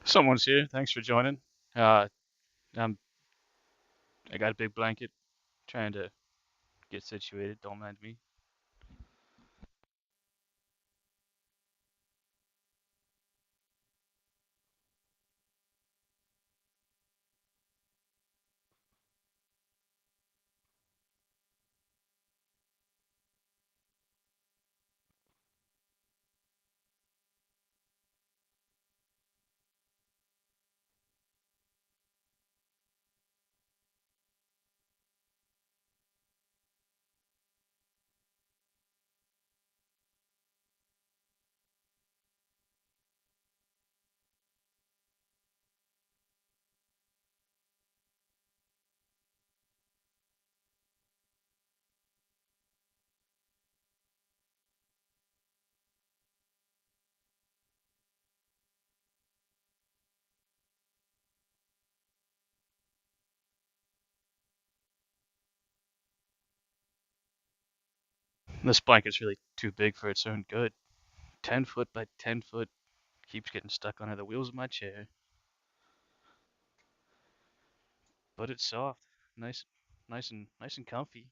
Someone's here. Thanks for joining. Uh, I'm, I got a big blanket trying to get situated. Don't mind me. This blanket's really too big for its own good. 10 foot by 10 foot keeps getting stuck under the wheels of my chair, but it's soft, nice, nice and comfy.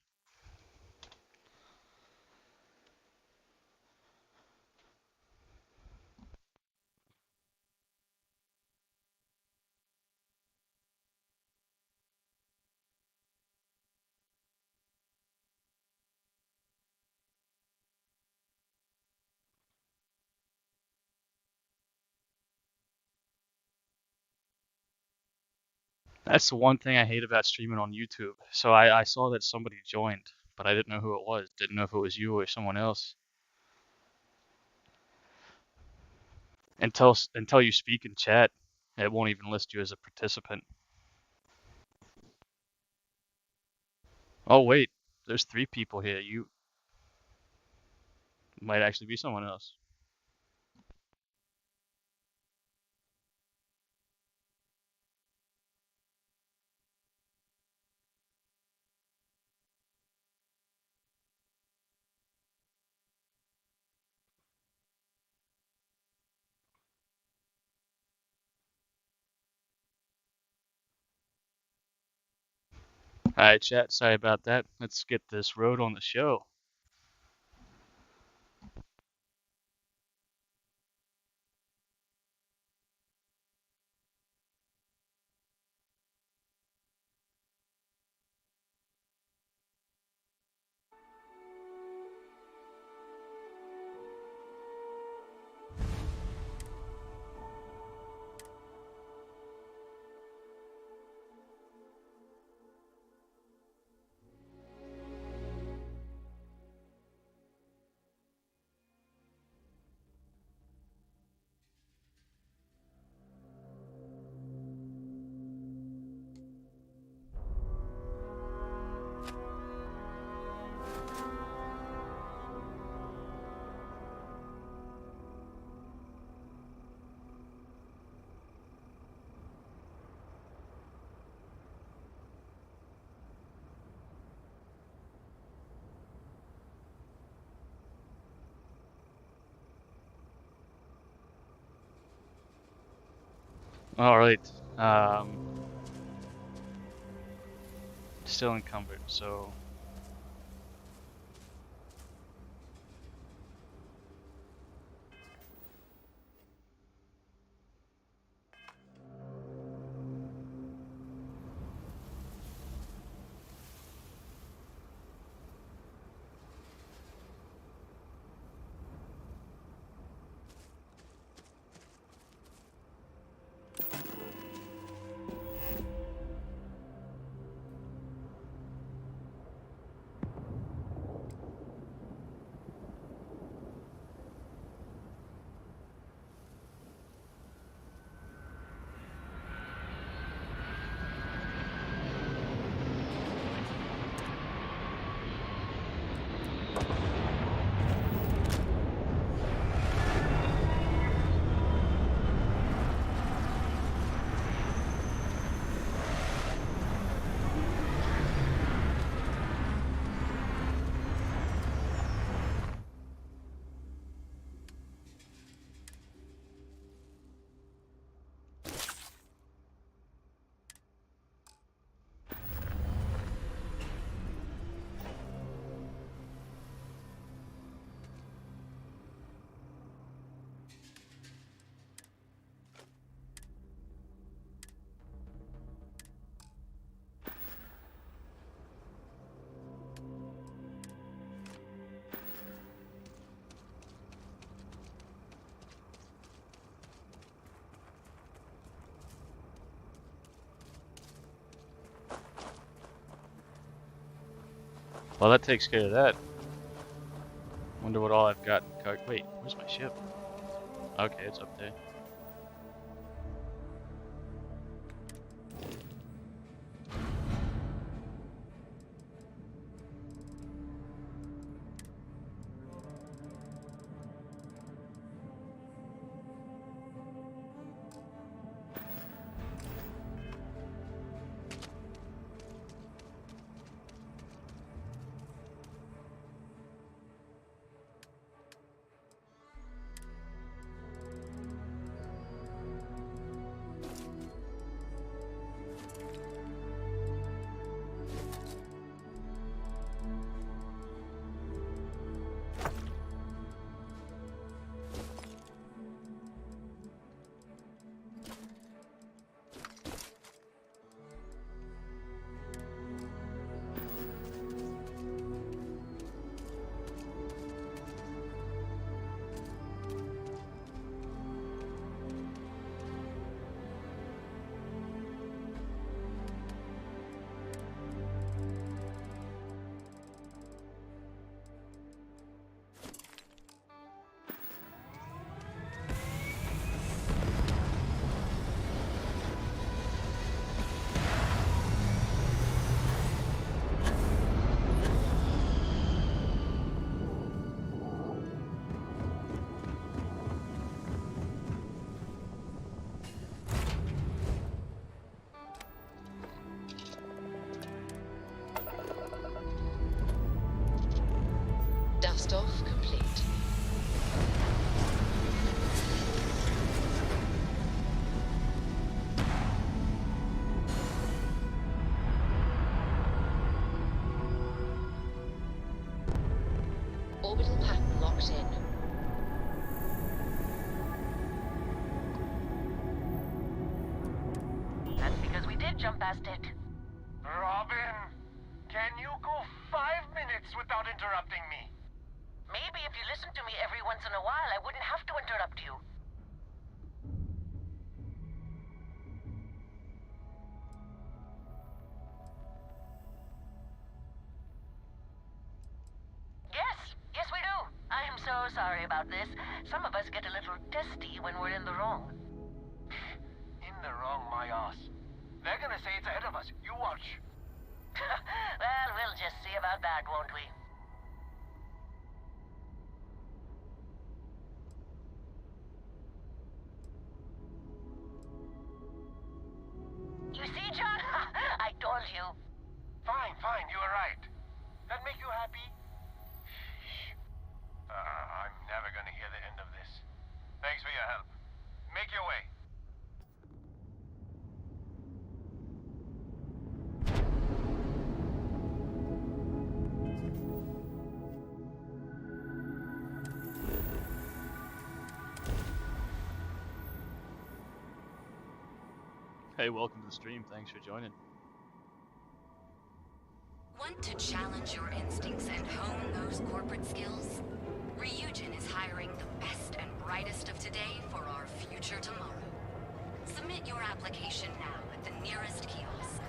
That's the one thing I hate about streaming on YouTube. So I saw that somebody joined, but I didn't know who it was. Didn't know if it was you or someone else until you speak in chat. It won't even list you as a participant. Oh wait, there's three people here. You might actually be someone else. Hi, chat. Sorry about that. Let's get this road on the show. All right. Still encumbered, so well, that takes care of that. Wonder what all I've got in the cart. Wait, where's my ship? Okay, it's up there. Dust off complete. Orbital pattern locked in. That's because we did jump past it. Robin, can you go 5 minutes without interrupting me? Maybe if you listen to me every once in a while, I wouldn't have to interrupt you. Yes, we do. I am so sorry about this. Some of us get a little testy when we're in the wrong. In the wrong, my ass. They're gonna say it's ahead of us. You watch. Well, we'll just see about that, won't we? You see, John? I told you. Fine, you were right. That make you happy? I'm never gonna hear the end of this. Thanks for your help. Make your way. Hey, welcome to the stream. Thanks for joining. Want to challenge your instincts and hone those corporate skills? Ryujin is hiring the best and brightest of today for our future tomorrow. Submit your application now at the nearest kiosk.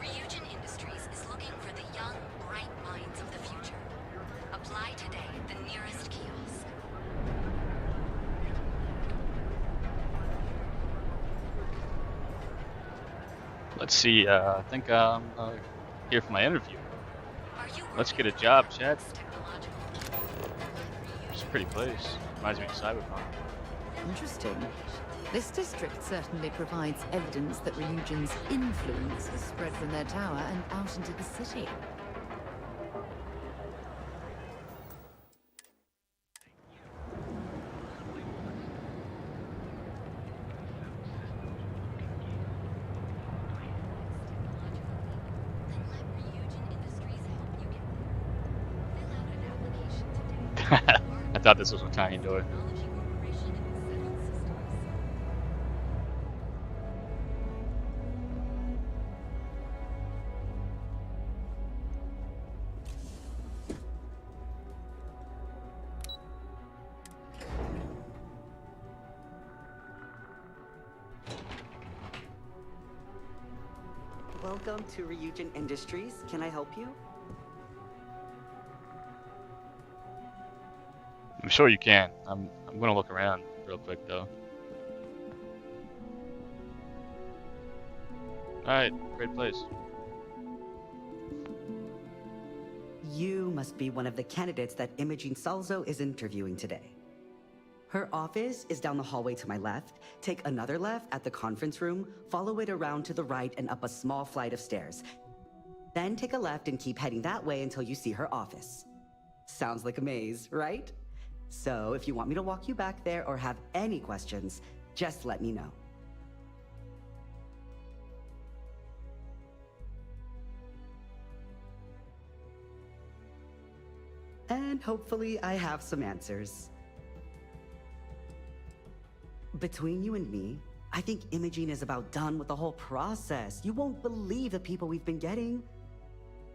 Ryujin Industries is looking for the young, bright minds of the future. Apply today at the nearest kiosk. Let's see. I think I'm here for my interview. Let's get a job, Chad. It's a pretty place. Reminds me of Cyberpunk. Interesting. This district certainly provides evidence that Ryujin's influence has spread from their tower and out into the city. I thought this was a tiny door. Welcome to Ryujin Industries. Can I help you? I'm sure you can. I'm gonna look around real quick though. Alright, great place. You must be one of the candidates that Imogene Salzo is interviewing today. Her office is down the hallway to my left. Take another left at the conference room, follow it around to the right and up a small flight of stairs. Then take a left and keep heading that way until you see her office. Sounds like a maze, right? So if you want me to walk you back there or have any questions, just let me know. And hopefully I have some answers. Between you and me, I think Imogene is about done with the whole process. You won't believe the people we've been getting.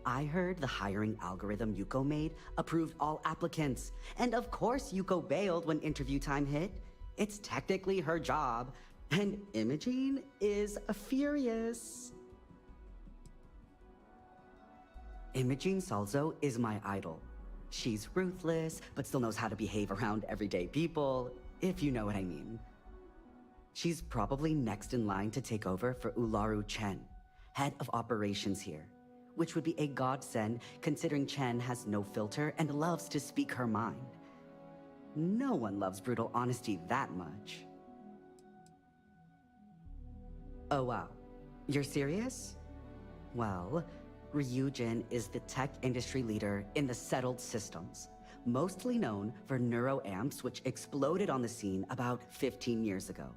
I heard the hiring algorithm Yuko made approved all applicants. And of course Yuko bailed when interview time hit. It's technically her job. And Imogene is furious. Imogene Salzo is my idol. She's ruthless, but still knows how to behave around everyday people, if you know what I mean. She's probably next in line to take over for Ularu Chen, head of operations here, which would be a godsend considering Chen has no filter and loves to speak her mind. No one loves brutal honesty that much. Oh wow, you're serious? Well, Ryujin is the tech industry leader in the settled systems, mostly known for neuroamps which exploded on the scene about 15 years ago.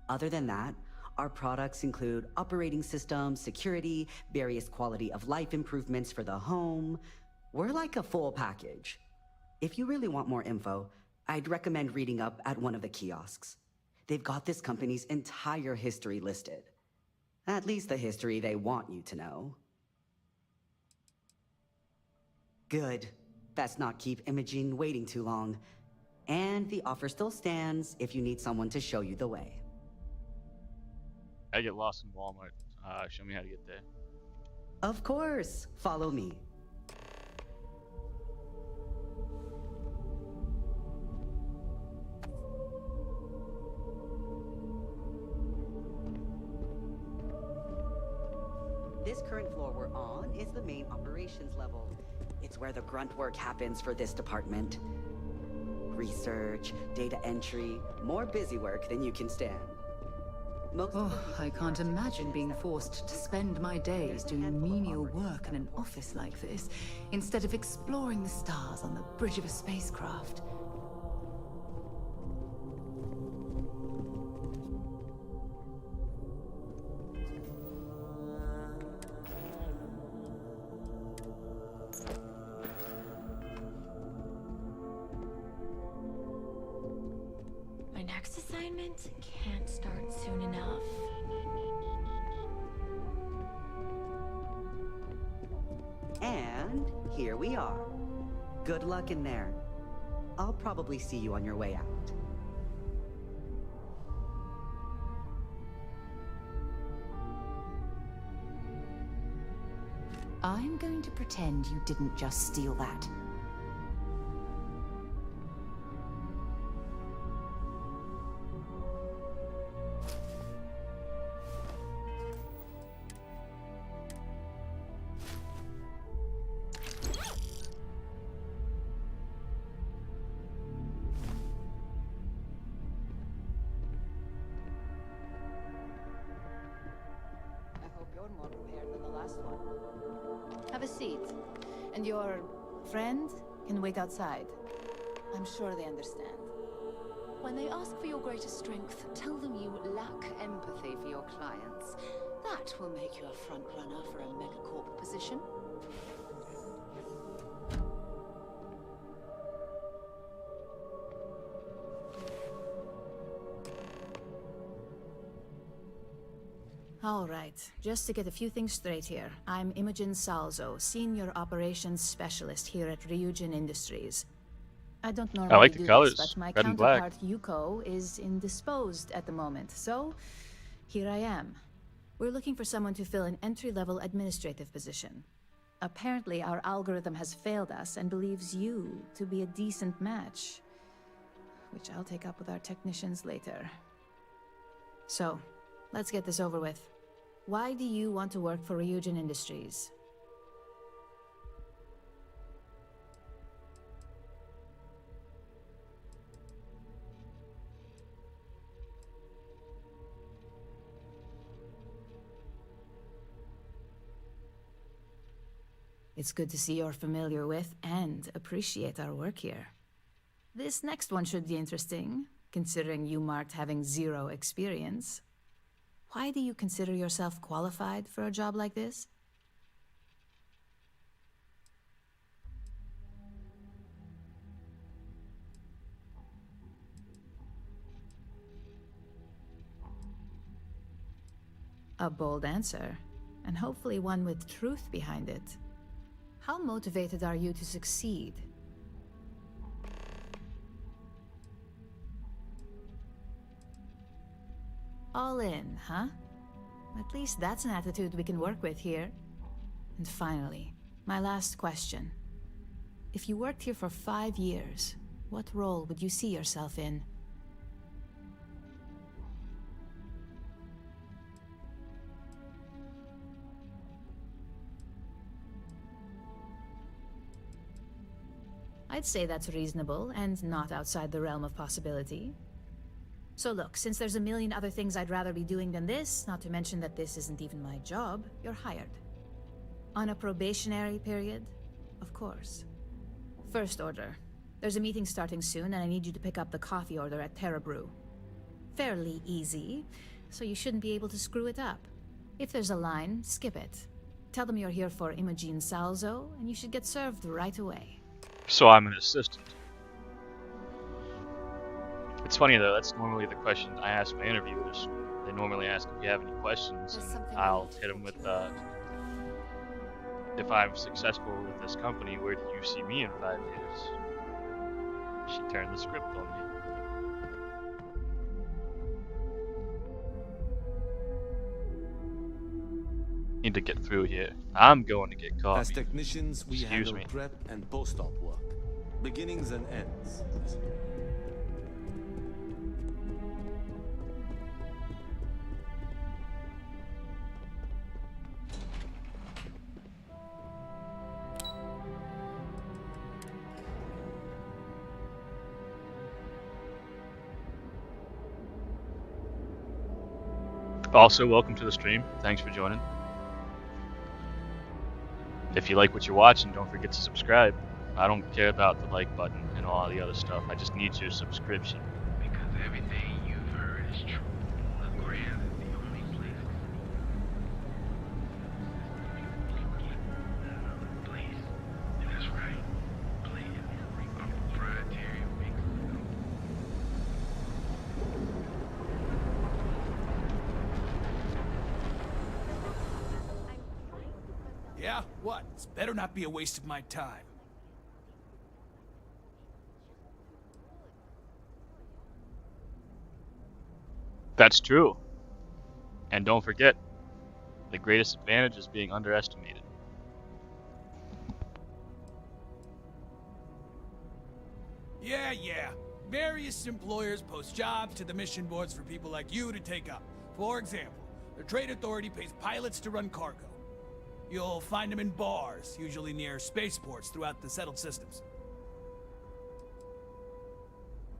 Other than that, our products include operating systems, security, various quality of life improvements for the home. We're like a full package. If you really want more info, I'd recommend reading up at one of the kiosks. They've got this company's entire history listed. At least the history they want you to know. Good. That's not keep Imogene waiting too long. And the offer still stands if you need someone to show you the way. I get lost in Walmart. Show me how to get there. Of course. Follow me. This current floor we're on is the main operations level. It's where the grunt work happens for this department. Research, data entry, more busy work than you can stand. I can't imagine being forced to spend my days doing menial work in an office like this, instead of exploring the stars on the bridge of a spacecraft. treatment can't start soon enough. And here we are. Good luck in there. I'll probably see you on your way out. I'm going to pretend you didn't just steal that. I hope you're more prepared than the last one. Have a seat. And your friend can wait outside. I'm sure they understand. When they ask for your greatest strength, tell them you lack empathy for your clients. That will make you a front runner for a megacorp position. All right, just to get a few things straight here. I'm Imogen Salzo, Senior Operations Specialist here at Ryujin Industries. I don't normally like the do colors, this, but my red and black. counterpart Yuko is indisposed at the moment, so here I am. We're looking for someone to fill an entry-level administrative position. Apparently, our algorithm has failed us and believes you to be a decent match, which I'll take up with our technicians later. So, let's get this over with. Why do you want to work for Ryujin Industries? It's good to see you're familiar with and appreciate our work here. This next one should be interesting, considering you marked having 0 experience. Why do you consider yourself qualified for a job like this? A bold answer, and hopefully one with truth behind it. How motivated are you to succeed? All in, huh? At least that's an attitude we can work with here. And finally, my last question. If you worked here for 5 years, what role would you see yourself in? I'd say that's reasonable and not outside the realm of possibility. So look, since there's a million other things I'd rather be doing than this, not to mention that this isn't even my job, you're hired. On a probationary period, of course. First order. There's a meeting starting soon, and I need you to pick up the coffee order at Terra Brew. Fairly easy, so you shouldn't be able to screw it up. If there's a line, skip it. Tell them you're here for Imogen Salzo, and you should get served right away. So I'm an assistant. It's funny though, that's normally the question I ask my interviewers. They normally ask if you have any questions, and I'll hit them with, if I'm successful with this company, where do you see me in 5 years? She turned the script on me. Need to get through here. I'm going to get coffee. As technicians, we Excuse handle me. prep and post-op work. Beginnings and ends. Also, welcome to the stream. Thanks for joining. If you like what you're watching, don't forget to subscribe. I don't care about the like button and all the other stuff. I just need your subscription. Because everything you've heard is true. The ground is the only place. Please. That's right. Please. A proprietary mix. Yeah? What? This better not be a waste of my time. That's true. And don't forget, the greatest advantage is being underestimated. Yeah. Various employers post jobs to the mission boards for people like you to take up. For example, the Trade Authority pays pilots to run cargo. You'll find them in bars, usually near spaceports throughout the settled systems.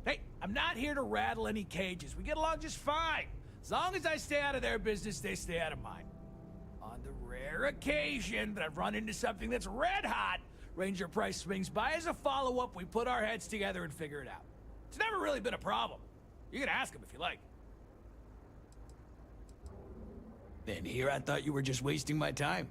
Hey, I'm not here to rattle any cages. We get along just fine. As long as I stay out of their business, they stay out of mine. On the rare occasion that I've run into something that's red hot, Ranger Price swings by as a follow-up, we put our heads together and figure it out. It's never really been a problem. You can ask him if you like. Then here I thought you were just wasting my time.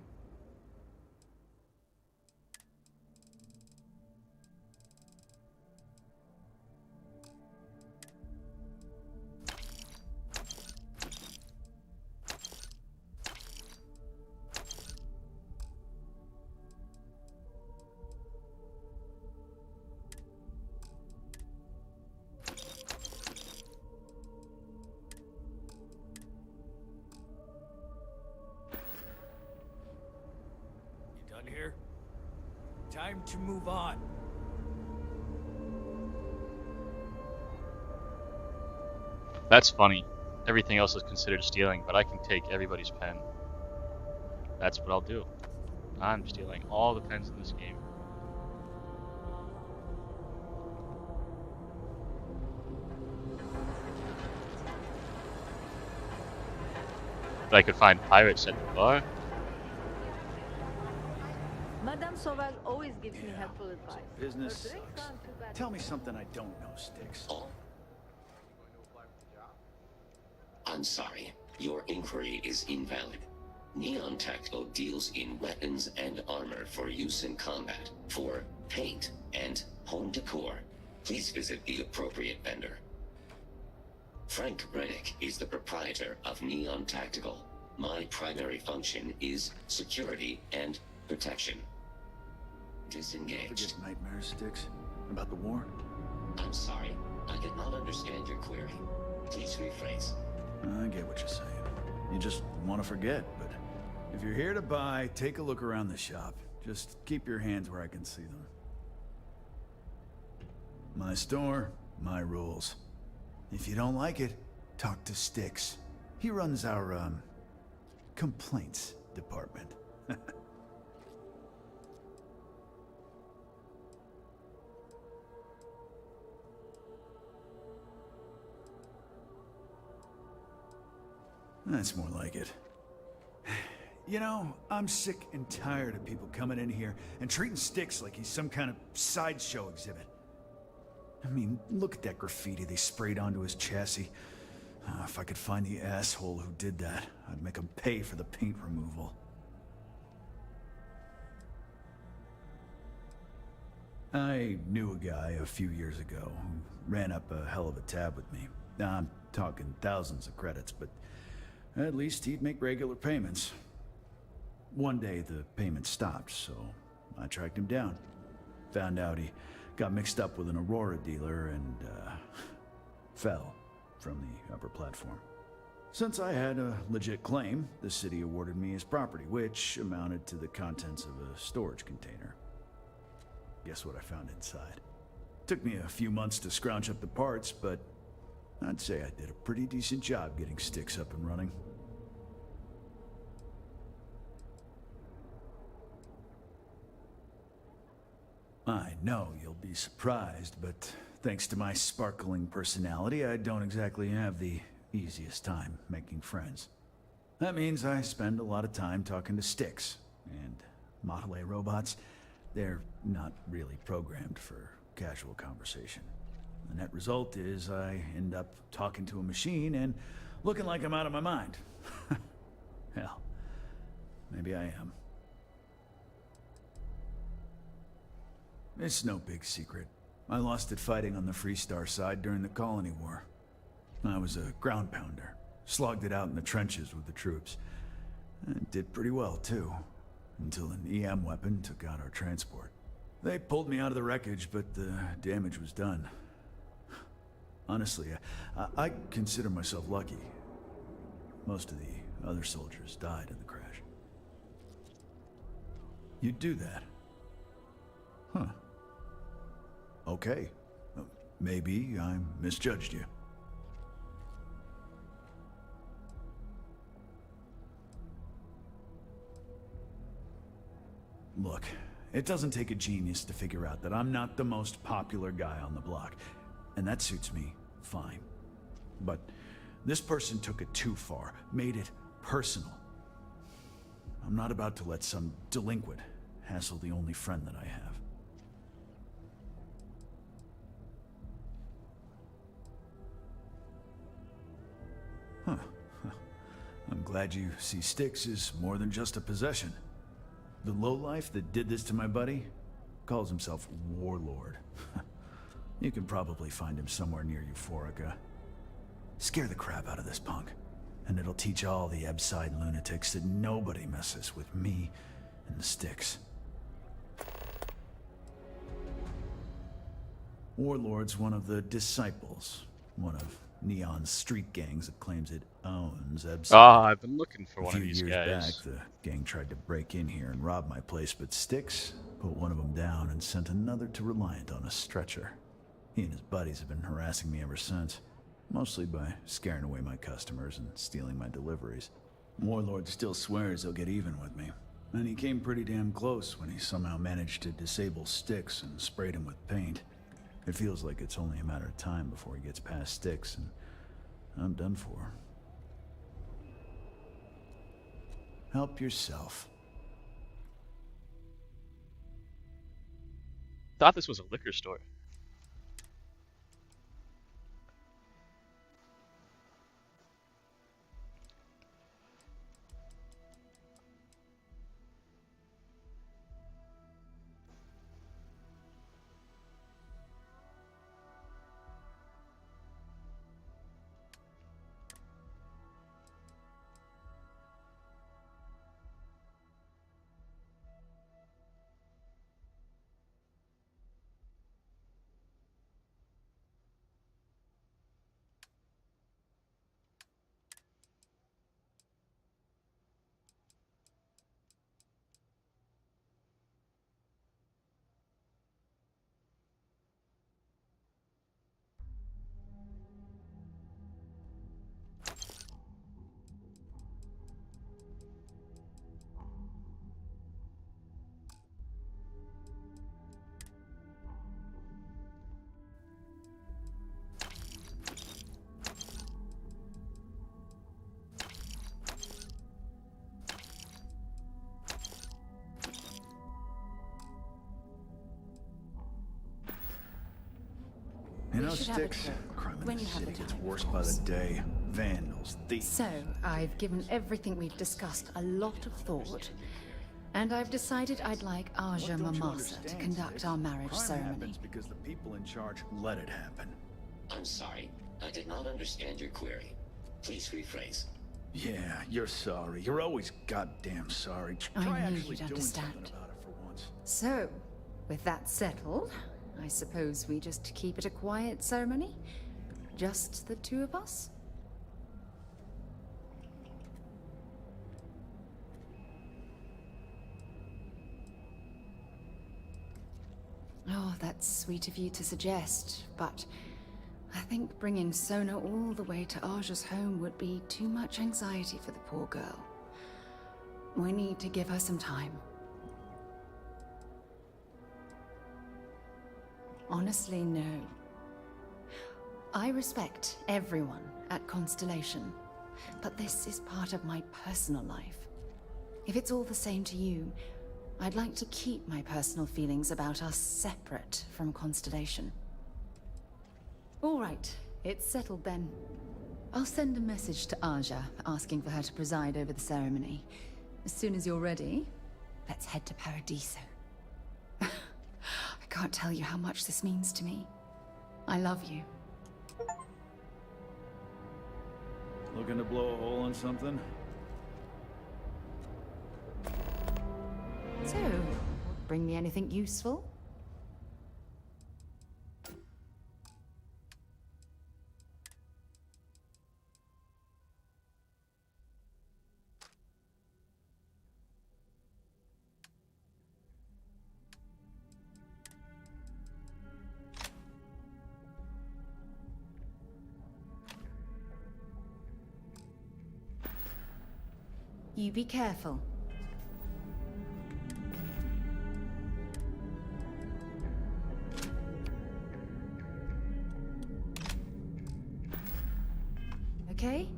Here. Time to move on. That's funny. Everything else is considered stealing, but I can take everybody's pen. That's what I'll do. I'm stealing all the pens in this game. But I could find pirates at the bar. Madame Sauval always gives me helpful advice. Business Her drinks sucks. aren't too bad. Tell me something I don't know, Sticks. I'm sorry. Your inquiry is invalid. Neon Tactical deals in weapons and armor for use in combat, for paint, and home decor. Please visit the appropriate vendor. Frank Rennick is the proprietor of Neon Tactical. My primary function is security and protection. Disengaged. Forget nightmares, Sticks? About the war? I'm sorry. I did not understand your query. Please rephrase. I get what you're saying. You just want to forget, but if you're here to buy, take a look around the shop. Just keep your hands where I can see them. My store, my rules. If you don't like it, talk to Sticks. He runs our, complaints department. That's more like it. You know, I'm sick and tired of people coming in here and treating Sticks like he's some kind of sideshow exhibit. I mean, look at that graffiti they sprayed onto his chassis. If I could find the asshole who did that, I'd make him pay for the paint removal. I knew a guy a few years ago who ran up a hell of a tab with me. Now, I'm talking thousands of credits, but at least he'd make regular payments. One day the payments stopped, so I tracked him down. Found out he got mixed up with an Aurora dealer and fell from the upper platform. Since I had a legit claim, the city awarded me his property, which amounted to the contents of a storage container. Guess what I found inside? Took me a few months to scrounge up the parts, but I'd say I did a pretty decent job getting Sticks up and running. I know you'll be surprised, but thanks to my sparkling personality, I don't exactly have the easiest time making friends. That means I spend a lot of time talking to Sticks, and Model A robots, they're not really programmed for casual conversation. The net result is I end up talking to a machine and looking like I'm out of my mind. Hell, maybe I am. It's no big secret. I lost it fighting on the Freestar side during the Colony War. I was a ground pounder. Slogged it out in the trenches with the troops. And did pretty well, too. until an EM weapon took out our transport. They pulled me out of the wreckage, but the damage was done. Honestly, I consider myself lucky. Most of the other soldiers died in the crash. You'd do that? Huh. Okay. Maybe I misjudged you. Look, it doesn't take a genius to figure out that I'm not the most popular guy on the block, and that suits me fine. But this person took it too far, made it personal. I'm not about to let some delinquent hassle the only friend that I have. Huh. I'm glad you see Styx as more than just a possession. The lowlife that did this to my buddy calls himself Warlord. You can probably find him somewhere near Euphorica. Scare the crap out of this punk, and it'll teach all the Ebside lunatics that nobody messes with me and the Styx. Warlord's one of the disciples, one of Neon's street gangs that claims it owns Ebside. Ah, I've been looking for one of these guys. A few years back, the gang tried to break in here and rob my place, but Styx put one of them down and sent another to Reliant on a stretcher. He and his buddies have been harassing me ever since, mostly by scaring away my customers and stealing my deliveries. Warlord still swears he'll get even with me, and he came pretty damn close when he somehow managed to disable Styx and sprayed him with paint. It feels like it's only a matter of time before he gets past Styx, and I'm done for. Help yourself. Thought this was a liquor store. You know, should have a Styx, talk crime in when this you have city the gets time, worse of by the course. day. Vandals, thieves. So, I've given everything we've discussed a lot of thought, and I've decided I'd like Aja What don't you Mamasa understand, to conduct Styx? our marriage Crime ceremony. happens because the people in charge let it happen. I'm sorry. I did not understand your query. Please rephrase. Yeah, you're sorry. You're always goddamn sorry. I Try knew actually you'd doing something understand. about it for once. So, with that settled, I suppose we just keep it a quiet ceremony? Just the two of us? Oh, that's sweet of you to suggest, but I think bringing Sona all the way to Aja's home would be too much anxiety for the poor girl. We need to give her some time. Honestly, no. I respect everyone at Constellation, but this is part of my personal life. If it's all the same to you, I'd like to keep my personal feelings about us separate from Constellation. All right, it's settled then. I'll send a message to Aja asking for her to preside over the ceremony. As soon as you're ready, let's head to Paradiso. I can't tell you how much this means to me. I love you. Looking to blow a hole in something? So, bring me anything useful? You be careful. Okay?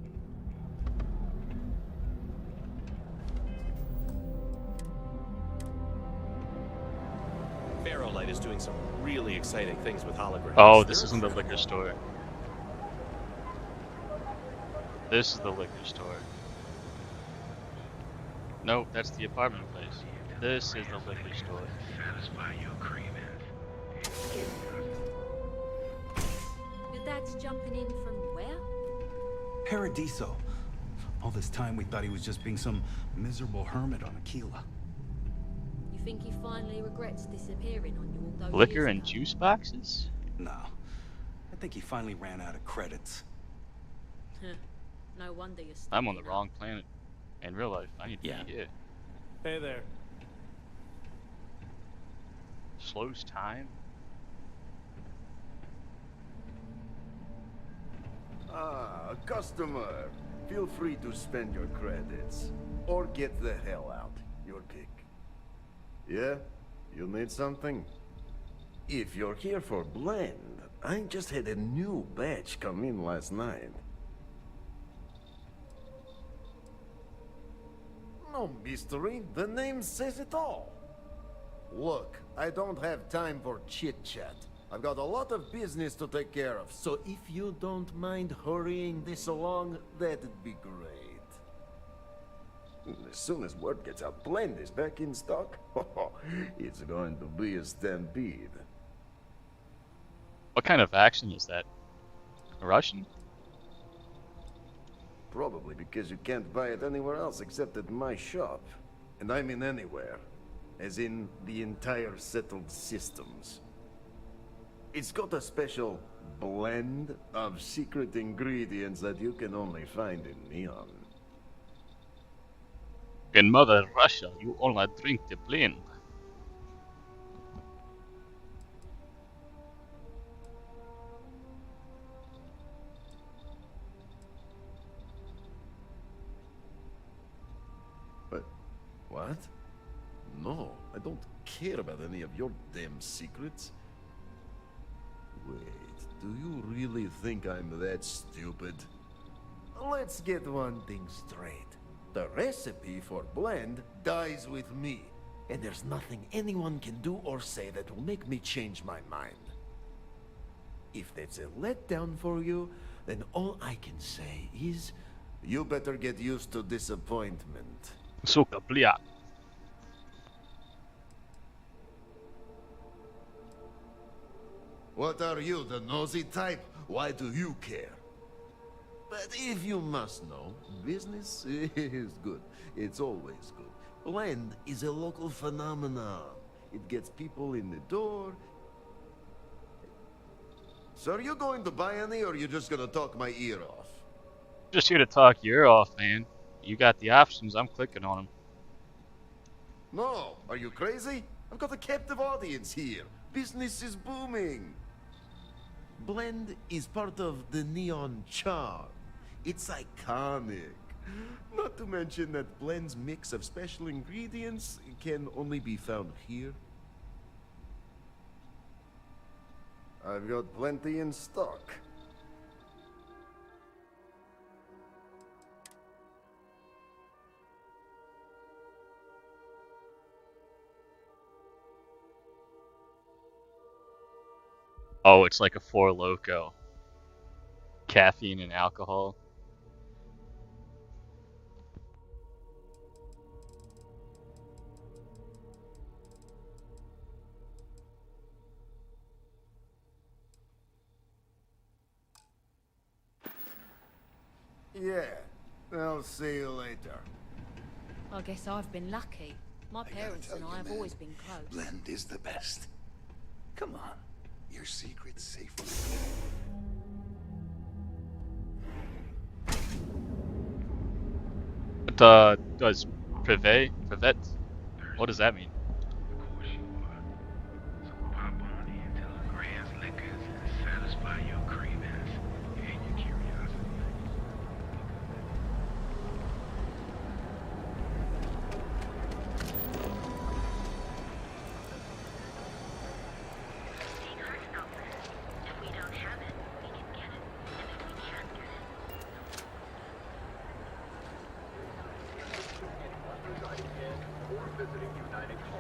Ferrolight is doing some really exciting things with holograms. Oh, this isn't the liquor store. This is the liquor store. Nope, that's the apartment place. This is the liquor store. Satisfy your cravings. Your dad's jumping in from where? Paradiso. All this time we thought he was just being some miserable hermit on Aquila. You think he finally regrets disappearing on you all those Liquor years and ago? juice boxes? No. I think he finally ran out of credits. No wonder you're I'm on the wrong planet. In real life, I need to Yeah. be here. Hey there. Slows time? Ah, customer. Feel free to spend your credits. Or get the hell out. Your pick. Yeah? You need something? If you're here for blend, I just had a new batch come in last night. No mystery, the name says it all. Look, I don't have time for chit-chat. I've got a lot of business to take care of, so if you don't mind hurrying this along, that'd be great. As soon as word gets out, blend is back in stock. It's going to be a stampede. What kind of accent is that? Russian? Probably because you can't buy it anywhere else except at my shop. And I mean anywhere. As in the entire settled systems. It's got a special blend of secret ingredients that you can only find in Neon. In Mother Russia, you only drink the blend. But, what? No, I don't care about any of your damn secrets. Wait, do you really think I'm that stupid? Let's get one thing straight. The recipe for blend dies with me. And there's nothing anyone can do or say that will make me change my mind. If that's a letdown for you, then all I can say is, you better get used to disappointment. Suka, blia. What are you, the nosy type? Why do you care? But if you must know, business is good. It's always good. Blend is a local phenomenon. It gets people in the door. So are you going to buy any, or are you just gonna talk my ear off? Just here to talk your ear off, man. You got the options, I'm clicking on them. No, are you crazy? I've got a captive audience here. Business is booming. Blend is part of the Neon charm. It's iconic. Not to mention that Blend's mix of special ingredients can only be found here. I've got plenty in stock. Oh, it's like a Four Loko. Caffeine and alcohol. Yeah, I'll see you later. I guess I've been lucky. My parents and I have always been close. Blend is the best. Come on. Your secret's safe with me. But does privet? What does that mean?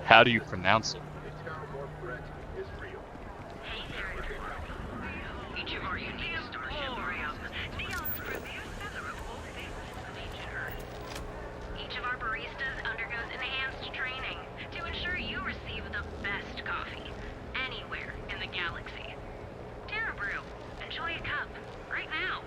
How do you pronounce it? Each of our unique Starfield Neon's produced feather of all things nature. Each of our baristas undergoes enhanced training to ensure you receive the best coffee anywhere in the galaxy. Terra Brew, enjoy a cup right now.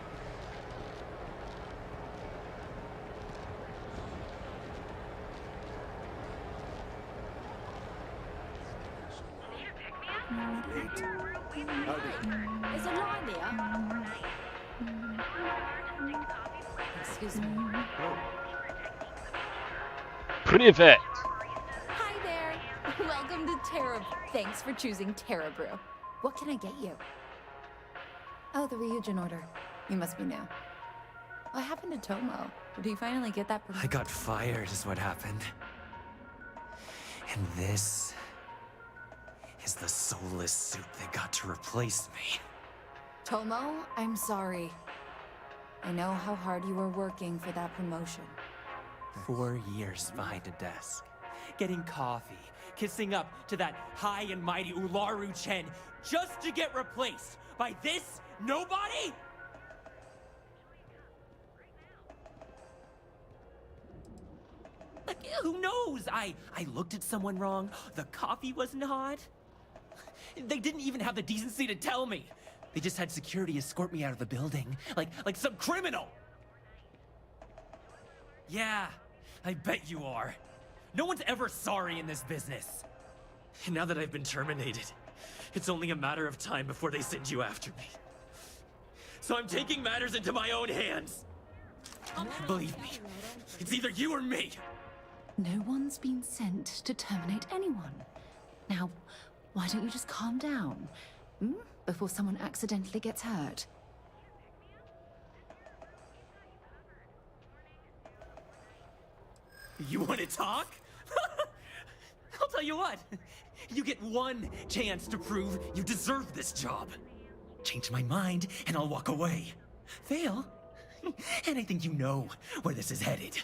There's a line there. Excuse me. Privet. Hi there. Welcome to Terra. Thanks for choosing Terra Brew. What can I get you? Oh, the Ryujin order. You must be new. What happened to Tomo? Did he finally get that I got fired is what happened. And this is the soulless suit that got to replace me. Tomo, I'm sorry. I know how hard you were working for that promotion. 4 years behind a desk, getting coffee, kissing up to that high and mighty Ularu Chen, just to get replaced by this nobody? Like, who knows? I looked at someone wrong, the coffee wasn't hot. They didn't even have the decency to tell me. They just had security escort me out of the building, like some criminal. Yeah, I bet you are. No one's ever sorry in this business. And now that I've been terminated, it's only a matter of time before they send you after me. So I'm taking matters into my own hands. Believe me, it's either you or me. No one's been sent to terminate anyone. Now, why don't you just calm down? Before someone accidentally gets hurt. You want to talk? I'll tell you what. You get one chance to prove you deserve this job. Change my mind, and I'll walk away. Fail, and I think you know where this is headed.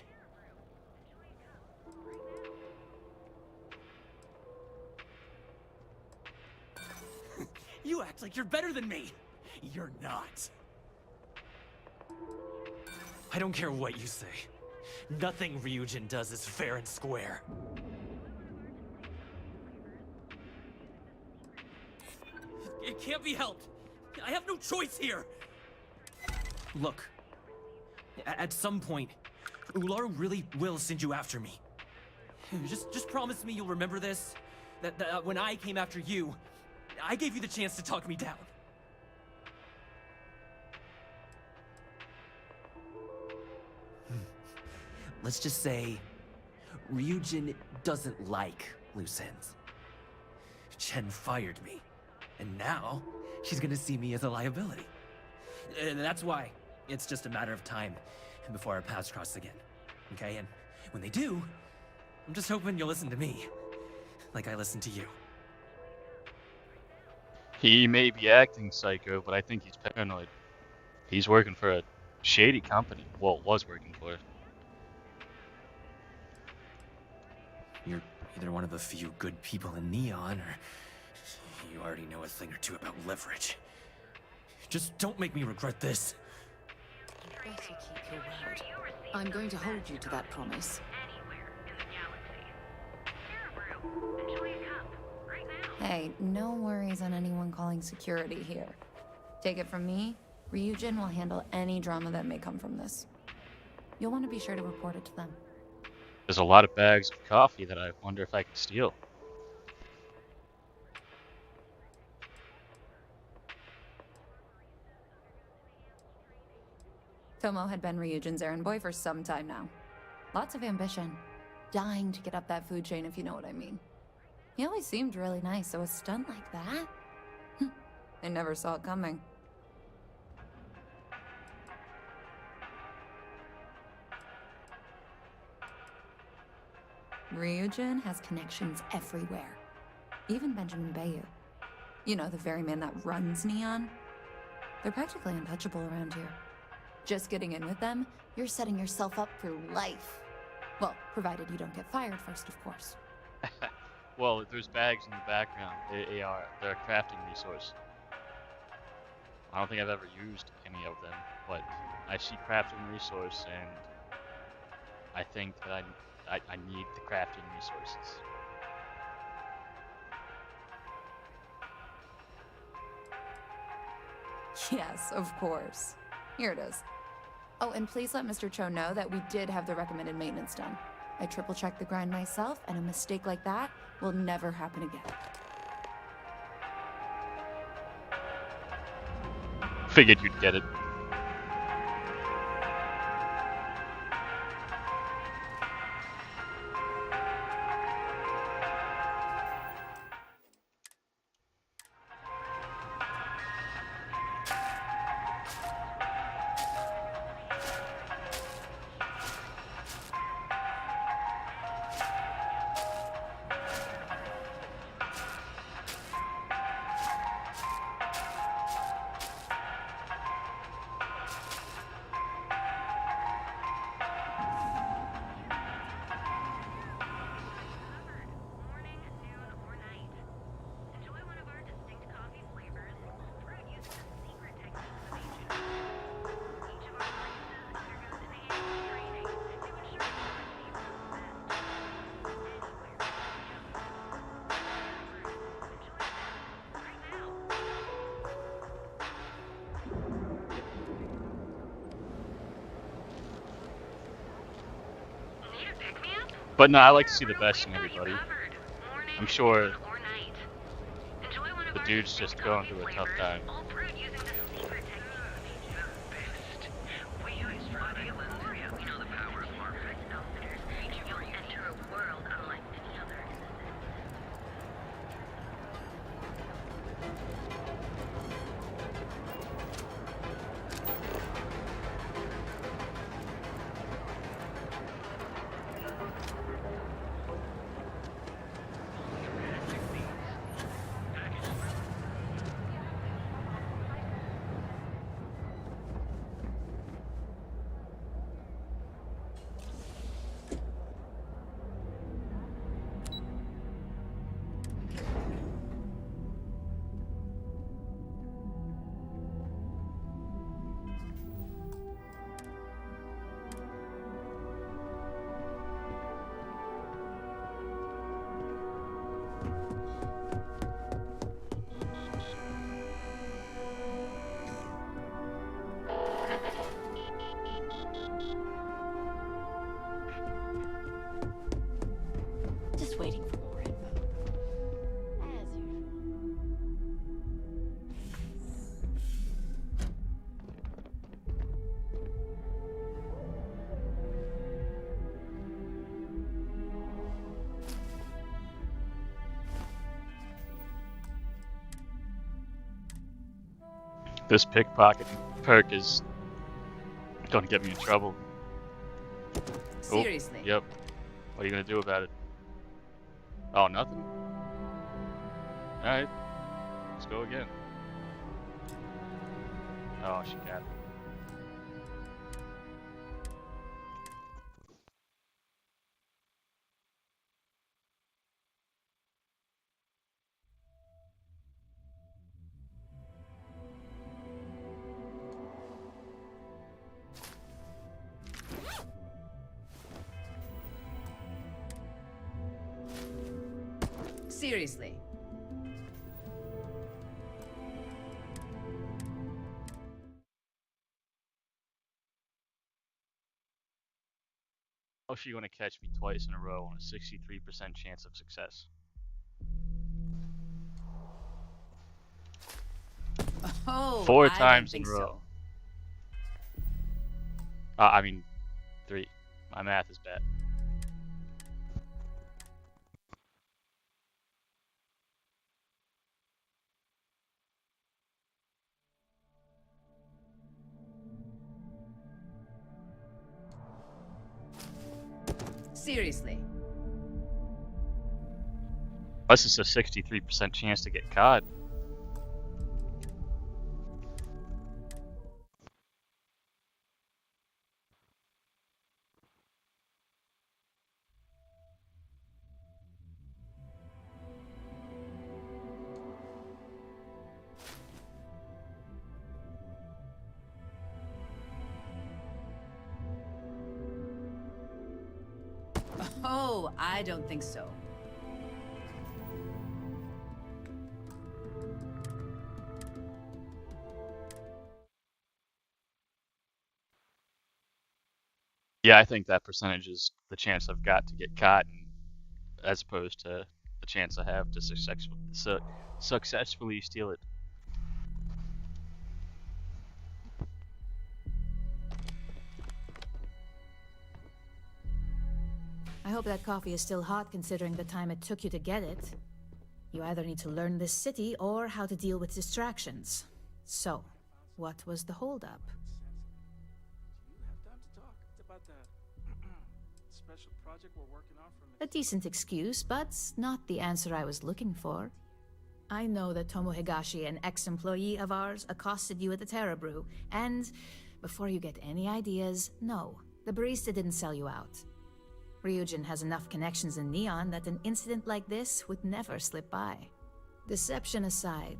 You act like you're better than me. You're not. I don't care what you say. Nothing Ryujin does is fair and square. It can't be helped. I have no choice here. Look, at some point, Ularu really will send you after me. Just promise me you'll remember this. That when I came after you, I gave you the chance to talk me down. Let's just say Ryujin doesn't like loose ends. Chen fired me, and now she's gonna see me as a liability. That's why it's just a matter of time before our paths cross again. Okay, and when they do, I'm just hoping you'll listen to me, like I listened to you. He may be acting psycho, but I think he's paranoid. He's working for a shady company. Well, was working for it. You're either one of the few good people in Neon, or you already know a thing or two about leverage. Just don't make me regret this. You better keep your word. I'm going to hold you to that promise. Hey, no worries on anyone calling security here. Take it from me, Ryujin will handle any drama that may come from this. You'll want to be sure to report it to them. There's a lot of bags of coffee that I wonder if I can steal. Tomo had been Ryujin's errand boy for some time now. Lots of ambition. Dying to get up that food chain, if you know what I mean. He always seemed really nice, so a stunt like that? I never saw it coming. Ryujin has connections everywhere. Even Benjamin Bayou. You know, the very man that runs Neon. They're practically untouchable around here. Just getting in with them, you're setting yourself up for life. Well, provided you don't get fired first, of course. Well, there's bags in the background. They're a crafting resource. I don't think I've ever used any of them, but I see crafting resource, and I think that I need the crafting resources. Yes, of course. Here it is. Oh, and please let Mr. Cho know that we did have the recommended maintenance done. I triple-checked the grind myself, and a mistake like that will never happen again. Figured you'd get it. But no, I like to see the best in everybody. I'm sure the dude's just going through a tough time. Just waiting for more info. As usual. This pickpocketing perk is going to get me in trouble. Seriously? Oh, yep. What are you going to do about it? Oh, nothing? Alright. Let's go again. Oh, she got it. Seriously? Oh, she's going to catch me twice in a row on a 63% chance of success. Oh, 4 I don't times in think a row. so. I mean, 3. My math is bad. Seriously. Plus, it's a 63% chance to get caught. Oh, I don't think so. Yeah, I think that percentage is the chance I've got to get caught, as opposed to the chance I have to successfully steal it. I hope that coffee is still hot considering the time it took you to get it. You either need to learn this city or how to deal with distractions. So, what was the holdup? Special project we're working on from A decent excuse, but not the answer I was looking for. I know that Tomo Higashi, an ex-employee of ours, accosted you at the Terra Brew, and before you get any ideas, no, the barista didn't sell you out. Ryujin has enough connections in Neon that an incident like this would never slip by. Deception aside,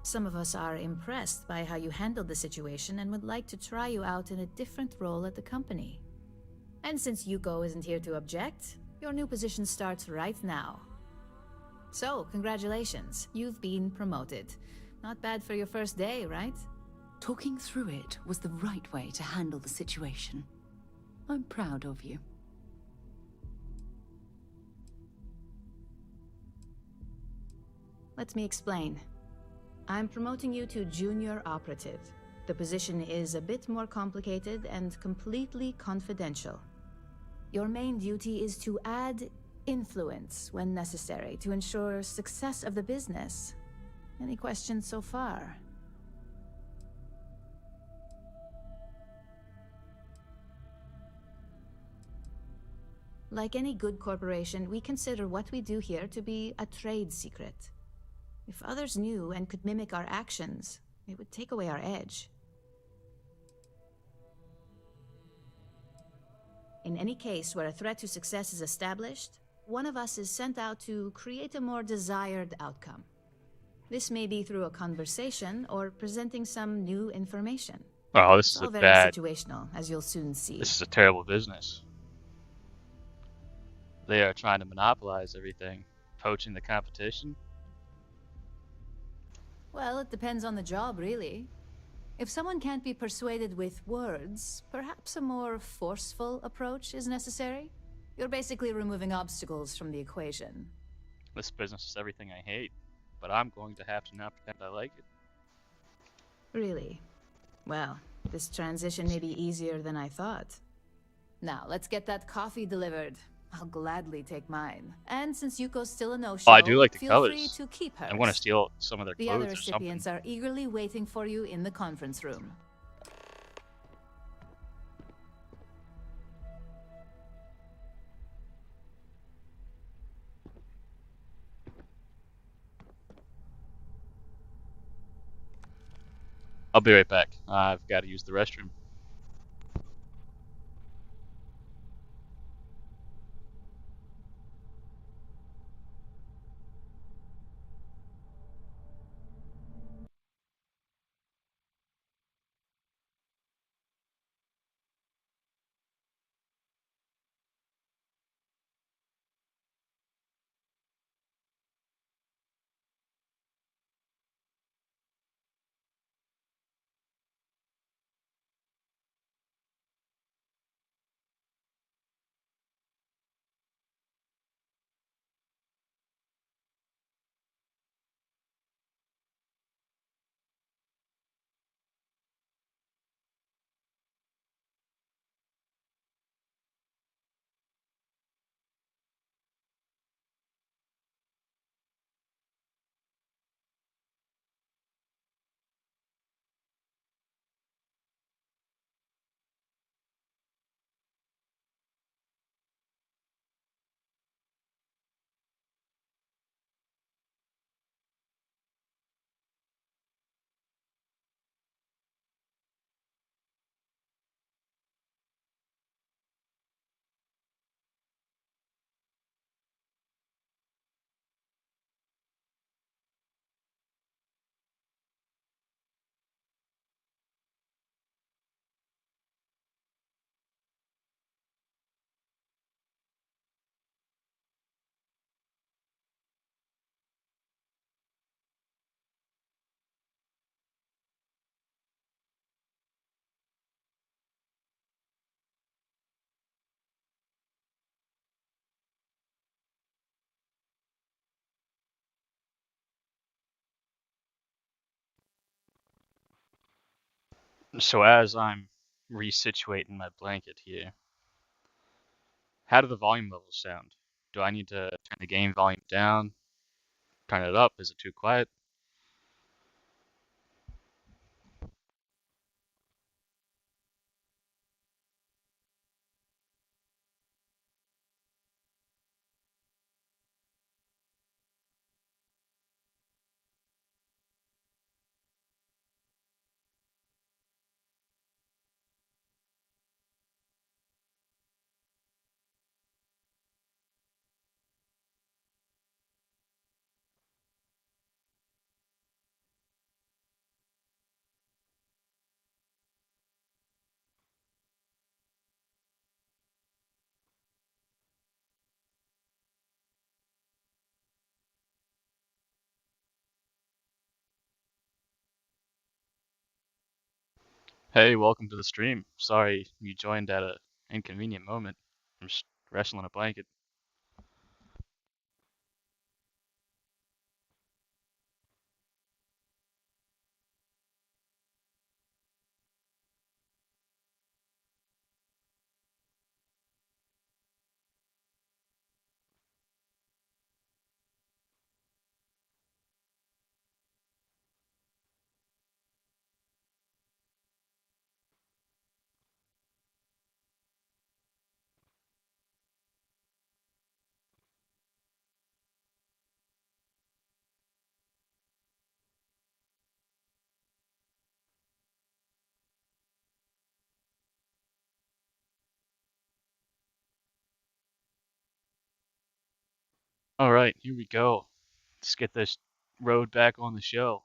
some of us are impressed by how you handled the situation and would like to try you out in a different role at the company. And since Yuko isn't here to object, your new position starts right now. So, congratulations, you've been promoted. Not bad for your first day, right? Talking through it was the right way to handle the situation. I'm proud of you. Let me explain. I'm promoting you to junior operative. The position is a bit more complicated and completely confidential. Your main duty is to add influence when necessary to ensure success of the business. Any questions so far? Like any good corporation, we consider what we do here to be a trade secret. If others knew and could mimic our actions, it would take away our edge. In any case where a threat to success is established, one of us is sent out to create a more desired outcome. This may be through a conversation or presenting some new information. Oh, this It's is all a very bad. situational, as you'll soon see. This is a terrible business. They are trying to monopolize everything, poaching the competition. Well, it depends on the job, really. If someone can't be persuaded with words, perhaps a more forceful approach is necessary. You're basically removing obstacles from the equation. This business is everything I hate, but I'm going to have to not pretend I like it. Really? Well, this transition may be easier than I thought. Now, let's get that coffee delivered. I'll gladly take mine. And since Yuko's still a no-show, Oh, I do like the feel colors. free to keep hers. I want to steal some of their The clothes other or something. recipients are eagerly waiting for you in the conference room. I'll be right back. I've got to use the restroom. So as I'm resituating my blanket here, how do the volume levels sound? Do I need to turn the game volume down, turn it up? Is it too quiet? Hey, welcome to the stream. Sorry you joined at a inconvenient moment. I'm just wrestling a blanket. All right, here we go. Let's get this road back on the show.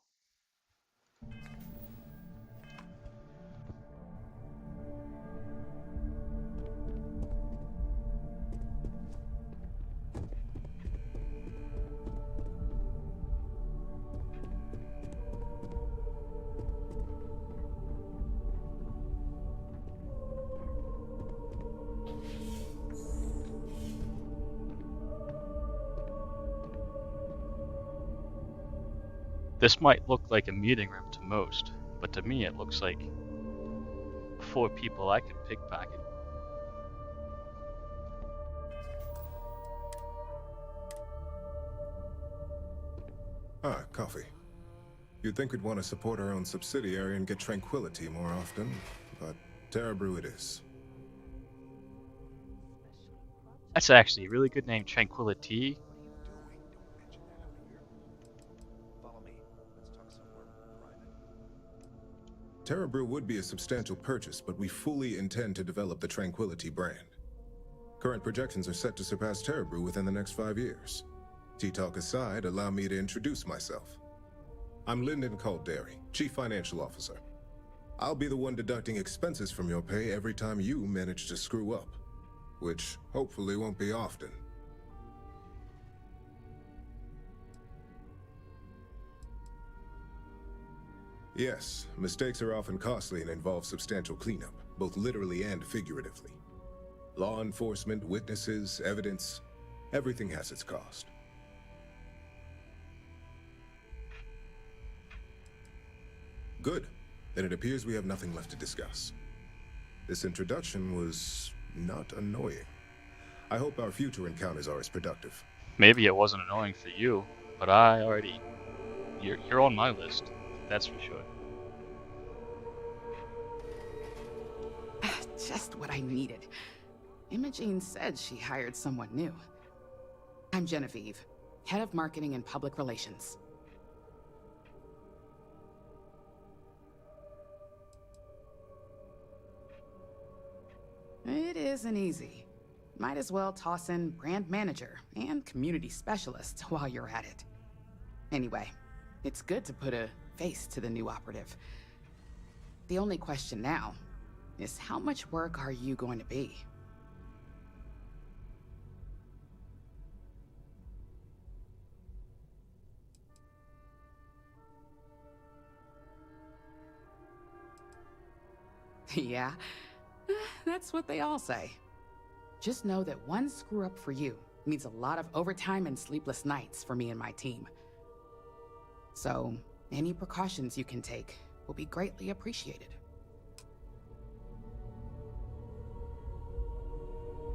This might look like a meeting room to most, but to me it looks like 4 people I could pickpocket. Ah, coffee. You'd think we'd want to support our own subsidiary and get tranquility more often, but Terrabrew it is. That's actually a really good name, Tranquility. Terrabrew would be a substantial purchase, but we fully intend to develop the Tranquility brand. Current projections are set to surpass Terrabrew within the next 5 years. Tea-talk aside, allow me to introduce myself. I'm Lyndon Calderi, Chief Financial Officer. I'll be the one deducting expenses from your pay every time you manage to screw up, which hopefully won't be often. Yes, mistakes are often costly and involve substantial cleanup, both literally and figuratively. Law enforcement, witnesses, evidence, everything has its cost. Good. Then it appears we have nothing left to discuss. This introduction was not annoying. I hope our future encounters are as productive. Maybe it wasn't annoying for you, but I already... You're on my list, that's for sure. Just what I needed. Imogene said she hired someone new. I'm Genevieve, Head of Marketing and Public Relations. It isn't easy. Might as well toss in brand manager and community specialist while you're at it. Anyway, it's good to put a face to the new operative. The only question now is how much work are you going to be? Yeah, that's what they all say. Just know that one screw up for you means a lot of overtime and sleepless nights for me and my team. So, any precautions you can take will be greatly appreciated.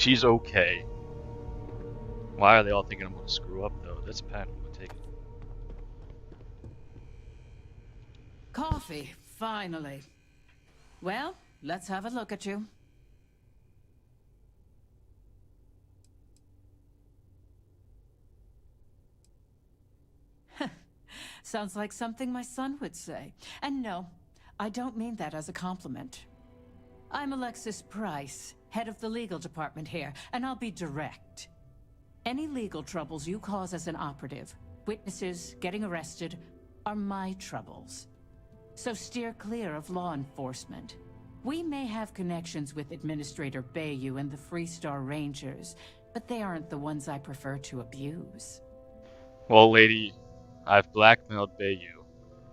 She's okay. Why are they all thinking I'm gonna screw up though? That's a pattern. I'm gonna take it. Coffee, finally. Well, let's have a look at you. Sounds like something my son would say. And no, I don't mean that as a compliment. I'm Alexis Price, head of the legal department here, and I'll be direct. Any legal troubles you cause as an operative, witnesses, getting arrested, are my troubles. So steer clear of law enforcement. We may have connections with Administrator Bayou and the Freestar Rangers, but they aren't the ones I prefer to abuse. Well, lady, I've blackmailed Bayou,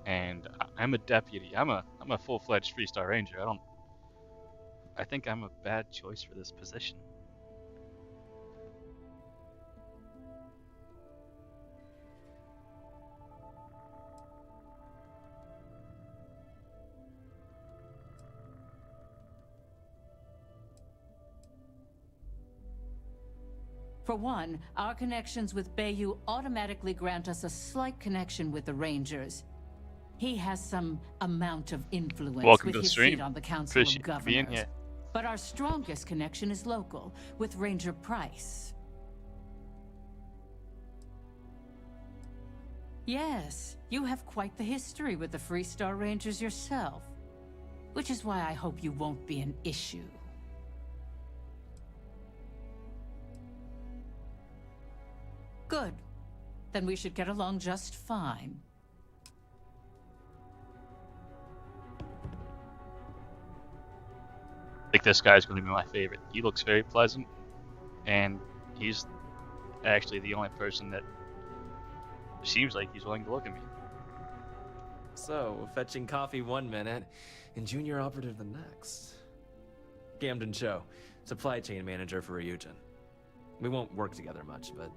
and I'm a deputy. I'm a full-fledged Freestar Ranger. I think I'm a bad choice for this position. For one, our connections with Bayou automatically grant us a slight connection with the Rangers. He has some amount of influence Welcome with to the his stream. seat on the Council Appreciate of you Governors. being here. But our strongest connection is local, with Ranger Price. Yes, you have quite the history with the Freestar Rangers yourself. Which is why I hope you won't be an issue. Good. Then we should get along just fine. I think this guy's going to be my favorite. He looks very pleasant, and he's actually the only person that seems like he's willing to look at me. So, fetching coffee 1 minute, and junior operative the next. Gamden Cho, supply chain manager for Ryujin. We won't work together much, but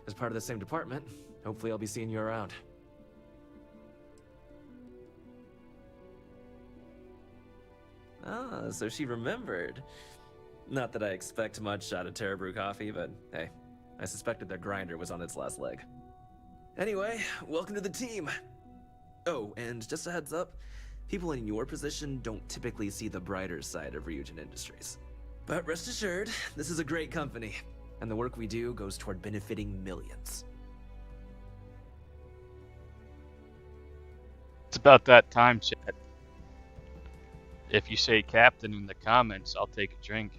as part of the same department, hopefully I'll be seeing you around. Ah, so she remembered. Not that I expect much out of Terra Brew Coffee, but hey, I suspected their grinder was on its last leg. Anyway, welcome to the team. Oh, and just a heads up, people in your position don't typically see the brighter side of Ryujin Industries. But rest assured, this is a great company, and the work we do goes toward benefiting millions. It's about that time, chat. If you say Captain in the comments, I'll take a drink.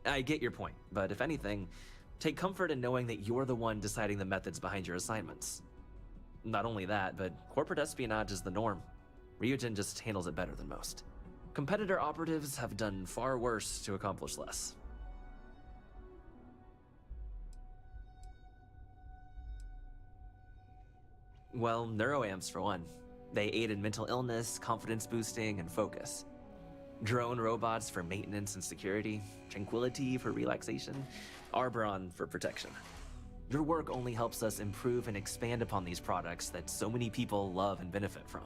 I get your point, but if anything, take comfort in knowing that you're the one deciding the methods behind your assignments. Not only that, but corporate espionage is the norm. Ryujin just handles it better than most. Competitor operatives have done far worse to accomplish less. Well, neuroamps for one. They aid in mental illness, confidence boosting, and focus. Drone robots for maintenance and security, Tranquility for relaxation, Arboron for protection. Your work only helps us improve and expand upon these products that so many people love and benefit from.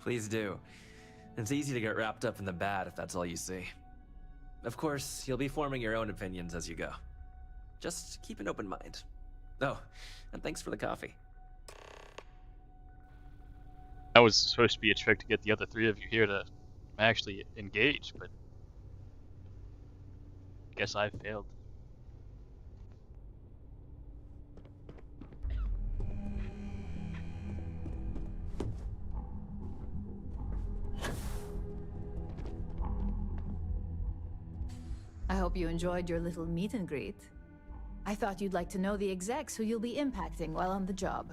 Please do. It's easy to get wrapped up in the bad if that's all you see. Of course, you'll be forming your own opinions as you go. Just keep an open mind. Oh, and thanks for the coffee. That was supposed to be a trick to get the other three of you here to actually engage, but guess I failed. I hope you enjoyed your little meet and greet. I thought you'd like to know the execs who you'll be impacting while on the job.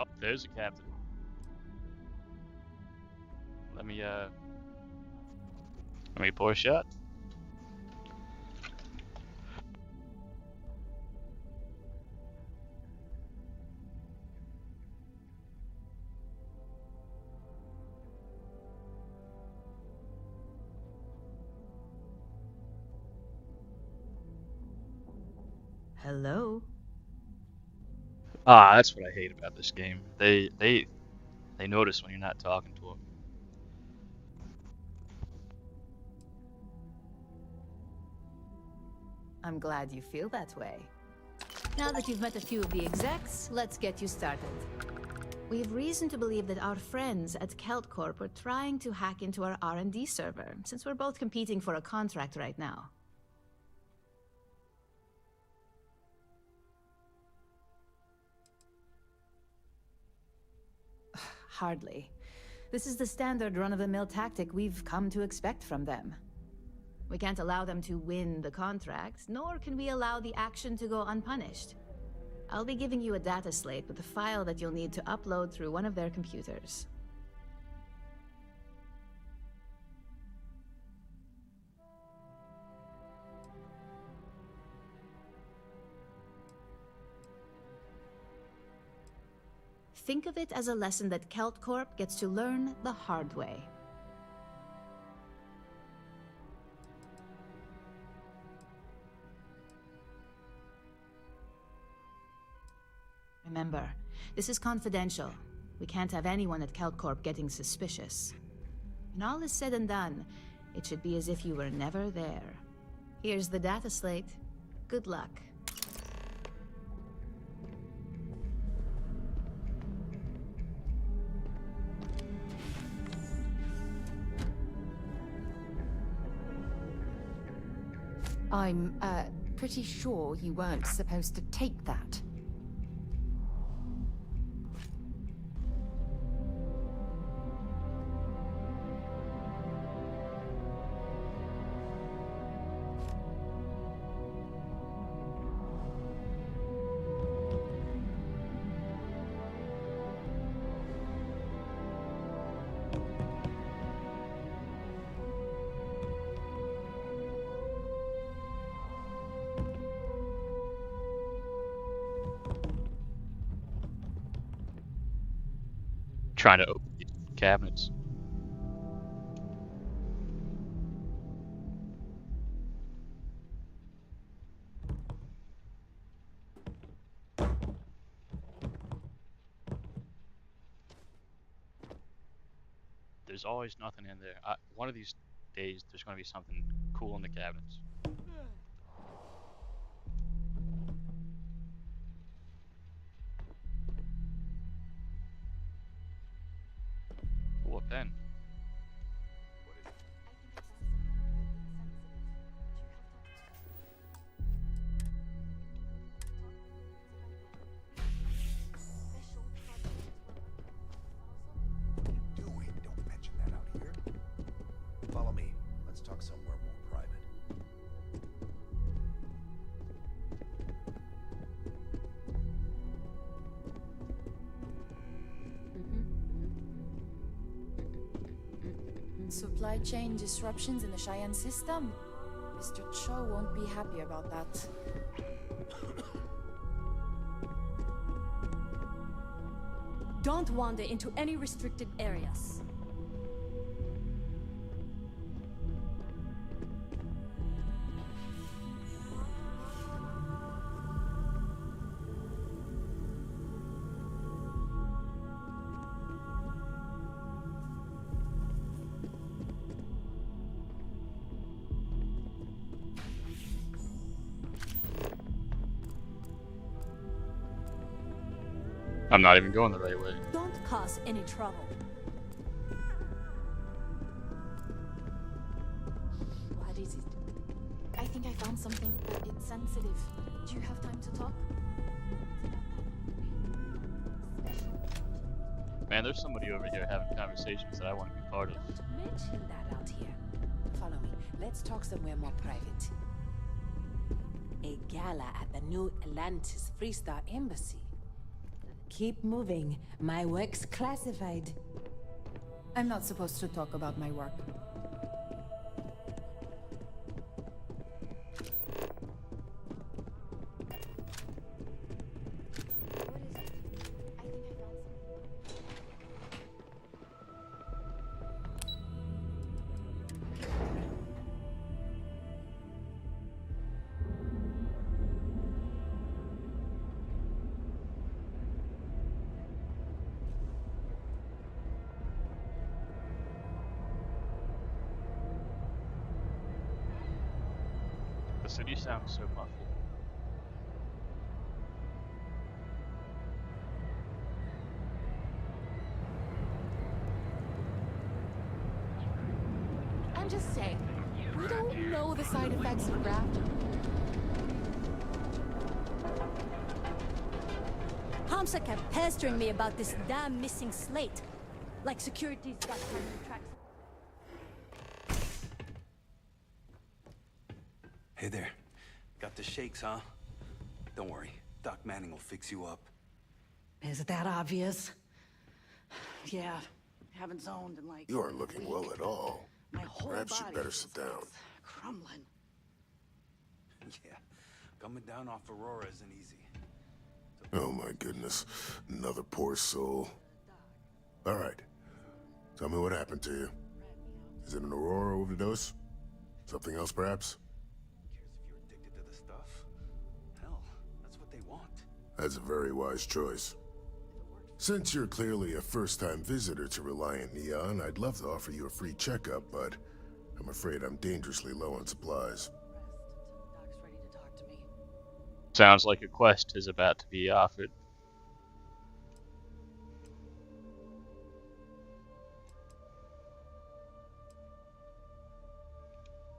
Oh, there's a captain. Let me Let me pour a shot. Hello? Ah, that's what I hate about this game. They notice when you're not talking to them. I'm glad you feel that way. Now that you've met a few of the execs, let's get you started. We have reason to believe that our friends at Kelt Corp are trying to hack into our R&D server, since we're both competing for a contract right now. Hardly. This is the standard run-of-the-mill tactic we've come to expect from them. We can't allow them to win the contract, nor can we allow the action to go unpunished. I'll be giving you a data slate with a file that you'll need to upload through one of their computers. Think of it as a lesson that Kelt Corp gets to learn the hard way. Remember, this is confidential. We can't have anyone at Kelt Corp getting suspicious. When all is said and done, it should be as if you were never there. Here's the data slate. Good luck. I'm, pretty sure you weren't supposed to take that. Trying to open cabinets. There's always nothing in there. One of these days, there's going to be something cool in the cabinets. Ooh, a pen. Follow me. Let's talk somewhere more private. Supply chain disruptions in the Cheyenne system? Mr. Cho won't be happy about that. Don't wander into any restricted areas. I'm not even going the right way. Don't cause any trouble. What is it? I think I found something, but it's sensitive. Do you have time to talk? Man, there's somebody over here having conversations that I want to be part of. Mention that out here. Follow me. Let's talk somewhere more private. A gala at the New Atlantis Freestar Embassy. Keep moving. My work's classified. I'm not supposed to talk about my work. city sounds so muffled. I'm just saying, we don't know the side effects of grafting. Hamsa kept pestering me about this damn missing slate. Like security's got time to track. Hey there. Got the shakes, huh? Don't worry. Doc Manning will fix you up. Is it that obvious? Yeah, haven't zoned in like... You aren't looking well at all. My whole Perhaps body you'd better sit down. crumbling. Yeah. Coming down off Aurora isn't easy. Oh my goodness. Another poor soul. All right. Tell me what happened to you. Is it an Aurora overdose? Something else, perhaps? Addicted to the stuff? Hell, that's what they want. That's a very wise choice. Since you're clearly a first-time visitor to Reliant Neon, I'd love to offer you a free checkup, but I'm afraid I'm dangerously low on supplies. Sounds like a quest is about to be offered.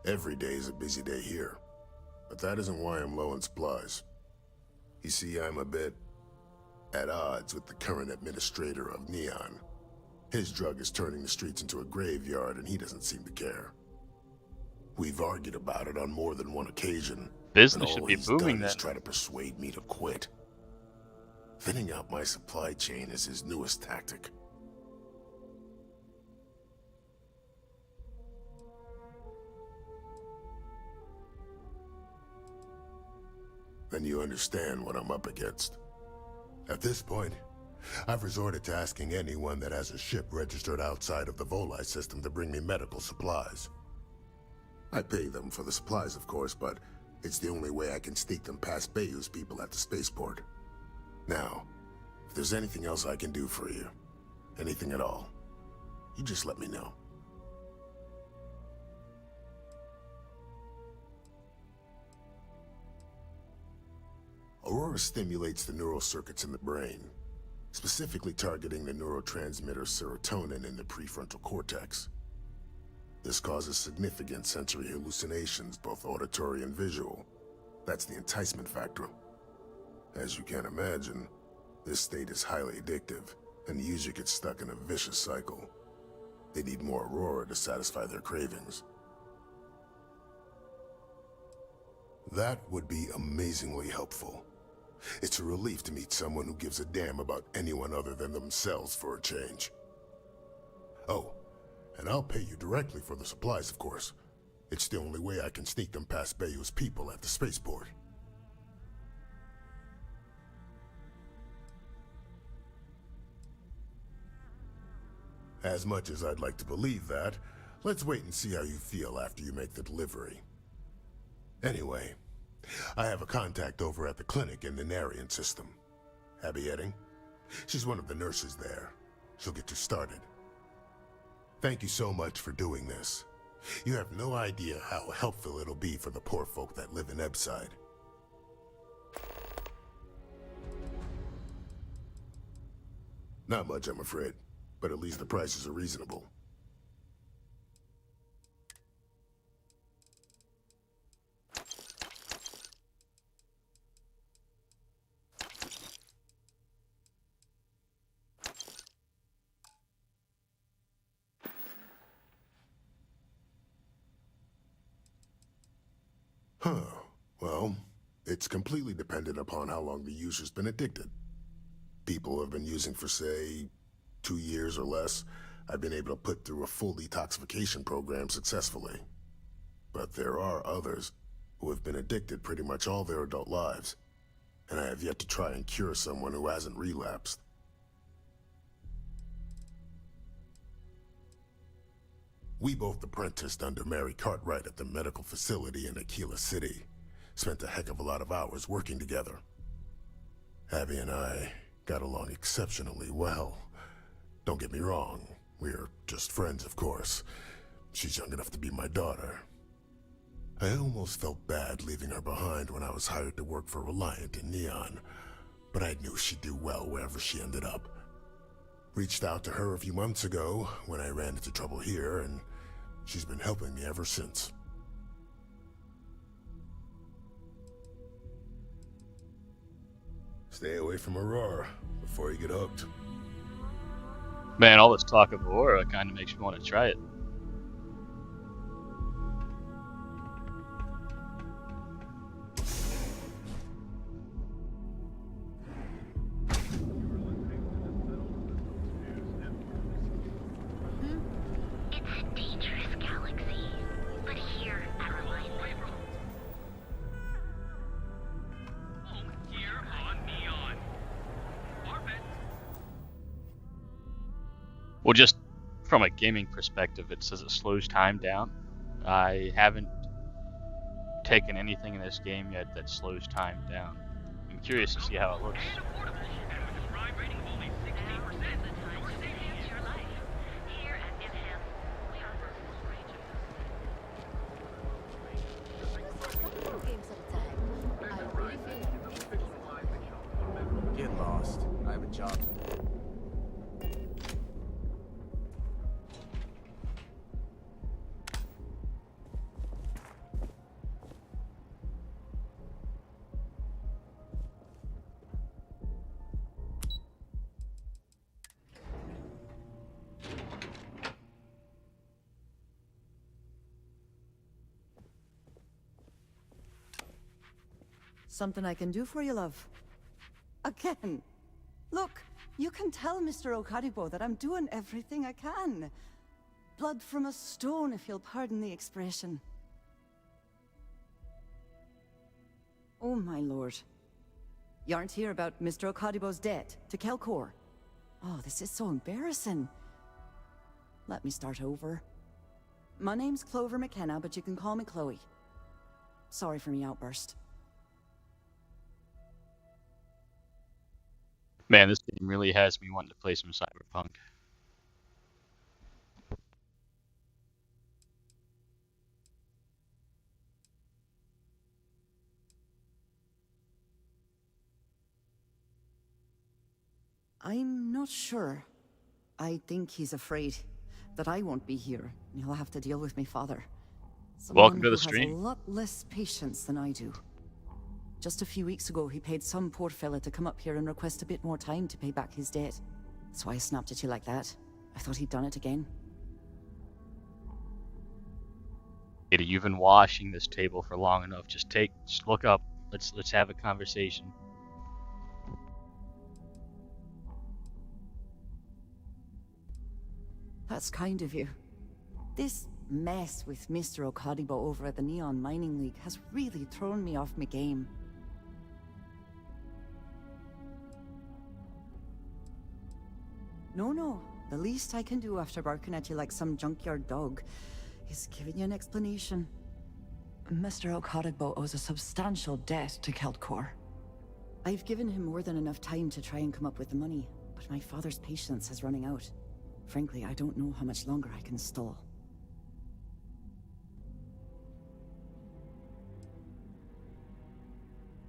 Every day is a busy day here, but that isn't why I'm low on supplies. You see, I'm a bit at odds with the current administrator of Neon. His drug is turning the streets into a graveyard, and he doesn't seem to care. We've argued about it on more than one occasion. Business and should all be he's booming done then. is try to persuade me to quit. Thinning out my supply chain is his newest tactic. Then you understand what I'm up against. At this point, I've resorted to asking anyone that has a ship registered outside of the Volii system to bring me medical supplies. I pay them for the supplies, of course, but it's the only way I can sneak them past Bayou's people at the spaceport. Now, if there's anything else I can do for you, anything at all, you just let me know. Aurora stimulates the neural circuits in the brain, specifically targeting the neurotransmitter serotonin in the prefrontal cortex. This causes significant sensory hallucinations, both auditory and visual. That's the enticement factor. As you can imagine, this state is highly addictive, and the user gets stuck in a vicious cycle. They need more Aurora to satisfy their cravings. That would be amazingly helpful. It's a relief to meet someone who gives a damn about anyone other than themselves for a change. Oh, and I'll pay you directly for the supplies, of course. It's the only way I can sneak them past Bayou's people at the spaceport. As much as I'd like to believe that, let's wait and see how you feel after you make the delivery. Anyway, I have a contact over at the clinic in the Narian system. Abby Edding? She's one of the nurses there. She'll get you started. Thank you so much for doing this. You have no idea how helpful it'll be for the poor folk that live in Ebside. Not much, I'm afraid, but at least the prices are reasonable. Huh. Well, it's completely dependent upon how long the user's been addicted. People who have been using for, say, 2 years or less, I've been able to put through a full detoxification program successfully. But there are others who have been addicted pretty much all their adult lives, and I have yet to try and cure someone who hasn't relapsed. We both apprenticed under Mary Cartwright at the medical facility in Aquila City. Spent a heck of a lot of hours working together. Abby and I got along exceptionally well. Don't get me wrong, we're just friends, of course. She's young enough to be my daughter. I almost felt bad leaving her behind when I was hired to work for Reliant in Neon, but I knew she'd do well wherever she ended up. Reached out to her a few months ago when I ran into trouble here, and she's been helping me ever since. Stay away from Aurora before you get hooked. Man, all this talk of Aurora kind of makes me want to try it. Well, just from a gaming perspective, it says it slows time down. I haven't taken anything in this game yet that slows time down. I'm curious to see how it looks. Get lost. I have a job to do. Something I can do for you, love. Again. Look, you can tell Mr. Okaribo that I'm doing everything I can. Blood from a stone, if you'll pardon the expression. Oh, my lord. You aren't here about Mr. Okaribo's debt to Kelkor. Oh, this is so embarrassing. Let me start over. My name's Clover McKenna, but you can call me Chloe. Sorry for me outburst. Man, this game really has me wanting to play some Cyberpunk. I'm not sure. I think he's afraid that I won't be here. He'll have to deal with my father. Welcome to the Someone who stream. has a lot less patience than I do. Just a few weeks ago, he paid some poor fella to come up here and request a bit more time to pay back his debt. That's why I snapped at you like that. I thought he'd done it again. Ada, you've been washing this table for long enough. Just look up. Let's have a conversation. That's kind of you. This mess with Mr. Okaribo over at the Neon Mining League has really thrown me off my game. No. The least I can do after barking at you like some junkyard dog is giving you an explanation. Mr. Okaribo owes a substantial debt to Keltkor. I've given him more than enough time to try and come up with the money, but my father's patience is running out. Frankly, I don't know how much longer I can stall.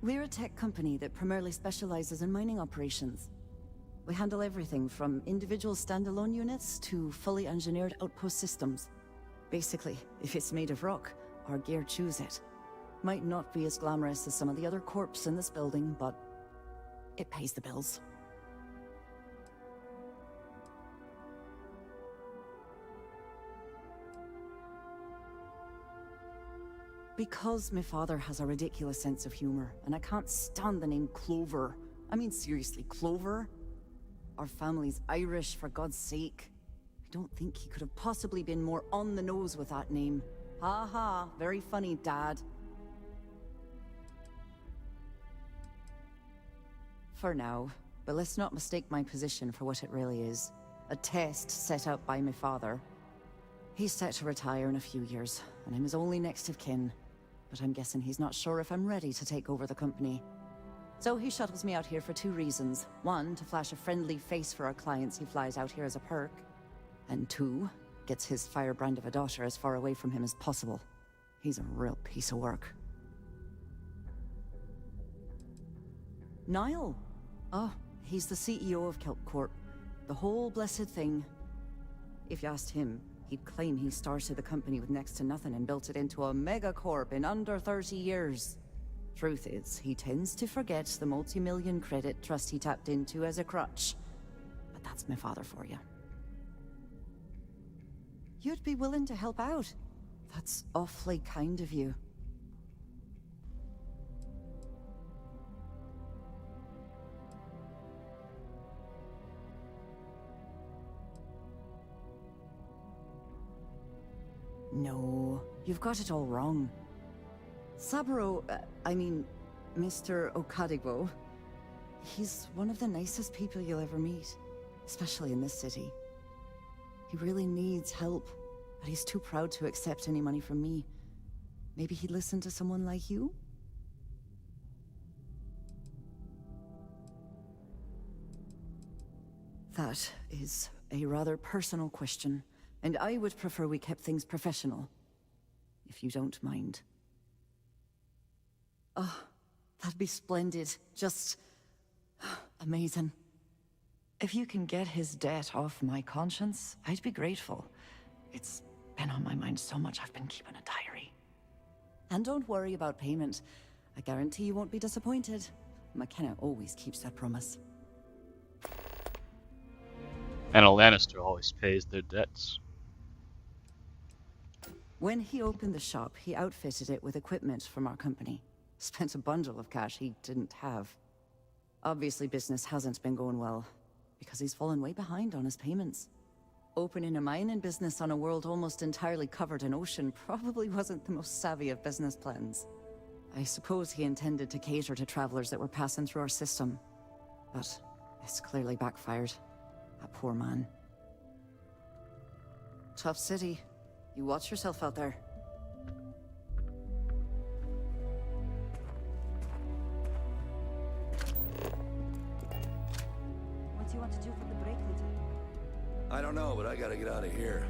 We're a tech company that primarily specializes in mining operations. We handle everything from individual standalone units to fully engineered outpost systems. Basically, if it's made of rock, our gear chews it. Might not be as glamorous as some of the other corps in this building, but it pays the bills. Because my father has a ridiculous sense of humor, and I can't stand the name Clover. I mean, seriously, Clover? Our family's Irish, for God's sake. I don't think he could have possibly been more on the nose with that name. Ha ha, very funny, Dad. For now, but let's not mistake my position for what it really is. A test set up by my father. He's set to retire in a few years, and I'm his only next of kin. But I'm guessing he's not sure if I'm ready to take over the company. So he shuttles me out here for two reasons. One, to flash a friendly face for our clients he flies out here as a perk. And two, gets his firebrand of a daughter as far away from him as possible. He's a real piece of work. Niall! Oh, he's the CEO of Kelp Corp. The whole blessed thing. If you asked him, he'd claim he started the company with next to nothing and built it into a megacorp in under 30 years. Truth is, he tends to forget the multi-million credit trust he tapped into as a crutch. But that's my father for you. You'd be willing to help out. That's awfully kind of you. No, you've got it all wrong. Saburo, Mr. Okadigbo, he's one of the nicest people you'll ever meet, especially in this city. He really needs help, but he's too proud to accept any money from me. Maybe he'd listen to someone like you? That is a rather personal question, and I would prefer we kept things professional, if you don't mind. Oh, that'd be splendid. Just amazing. If you can get his debt off my conscience, I'd be grateful. It's been on my mind so much I've been keeping a diary. And don't worry about payment. I guarantee you won't be disappointed. McKenna always keeps that promise. And a Lannister always pays their debts. When he opened the shop, he outfitted it with equipment from our company. Spent a bundle of cash he didn't have. Obviously, business hasn't been going well, because he's fallen way behind on his payments. Opening a mining business on a world almost entirely covered in ocean probably wasn't the most savvy of business plans. I suppose he intended to cater to travelers that were passing through our system. But it's clearly backfired. That poor man. Tough city. You watch yourself out there. What do you want to do for the break, Lieutenant? I don't know, but I gotta get out of here.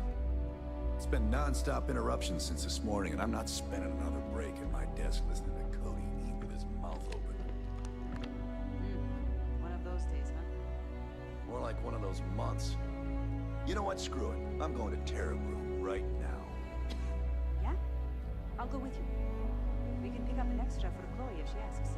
It's been non-stop interruptions since this morning, and I'm not spending another break at my desk listening to Cody eat with his mouth open. One of those days, huh? More like one of those months. You know what? Screw it. I'm going to Terrabrew right now. Yeah? I'll go with you. We can pick up an extra for Chloe if she asks.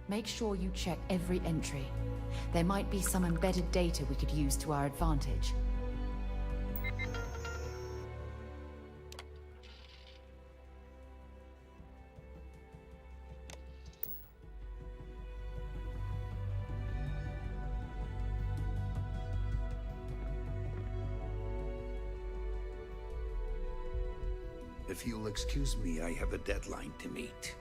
Make sure you check every entry. There might be some embedded data we could use to our advantage. If you'll excuse me, I have a deadline to meet.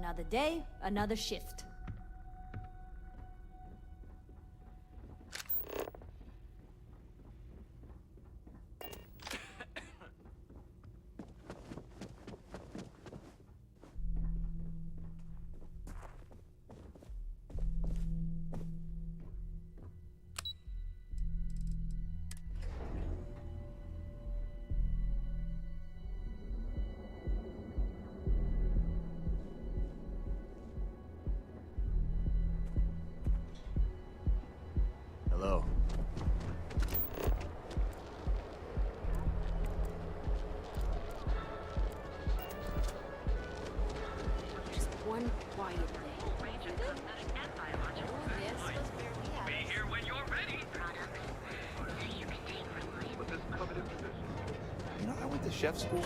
Another day, another shift. Hello. Just one quiet day. Be here when you're ready. You know, I went to chef school.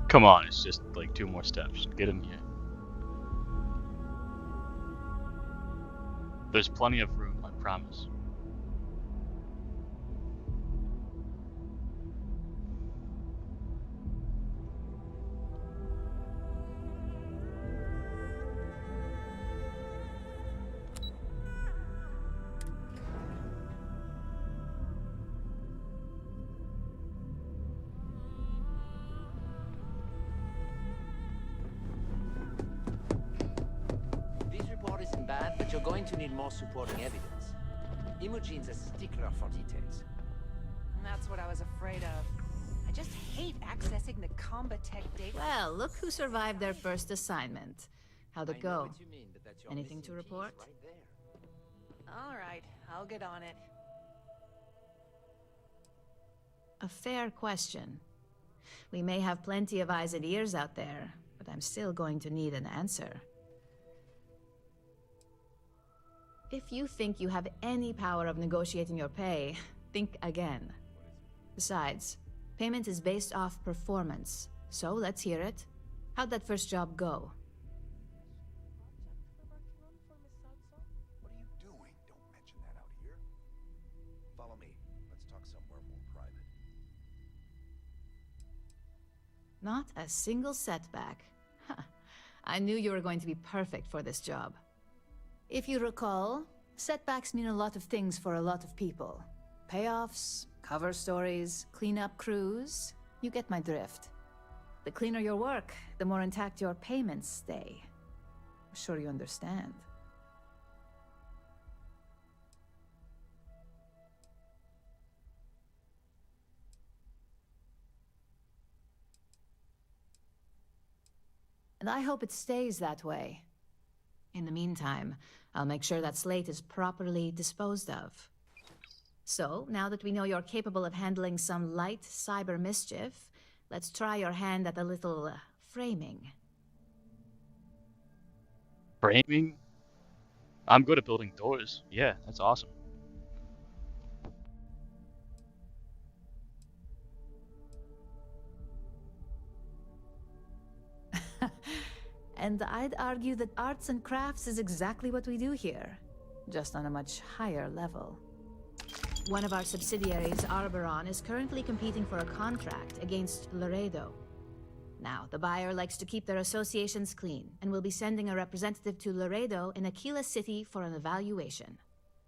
Come on, it's just like 2 more steps. Get him here. There's plenty of room, I promise. This report isn't bad, but you're going to need more supporting evidence. Imogene's a stickler for details. That's what I was afraid of. I just hate accessing the Combatech data. Well, look who survived their first assignment. How'd it I know go? what you mean, but that's your Anything missing to report? piece right there. All right, I'll get on it. A fair question. We may have plenty of eyes and ears out there, but I'm still going to need an answer. If you think you have any power of negotiating your pay, think again. Besides, payment is based off performance, so let's hear it. How'd that first job go? What are you doing? Don't mention that out here. Follow me. Let's talk somewhere more private. Not a single setback. I knew you were going to be perfect for this job. If you recall, setbacks mean a lot of things for a lot of people. Payoffs, cover stories, cleanup crews. You get my drift. The cleaner your work, the more intact your payments stay. I'm sure you understand. And I hope it stays that way. In the meantime, I'll make sure that Slate is properly disposed of. So, now that we know you're capable of handling some light cyber mischief, let's try your hand at a little framing. Framing? I'm good at building doors. Yeah, that's awesome. And I'd argue that arts and crafts is exactly what we do here, just on a much higher level. One of our subsidiaries, Arboron, is currently competing for a contract against Laredo. Now, the buyer likes to keep their associations clean, and will be sending a representative to Laredo in Aquila City for an evaluation.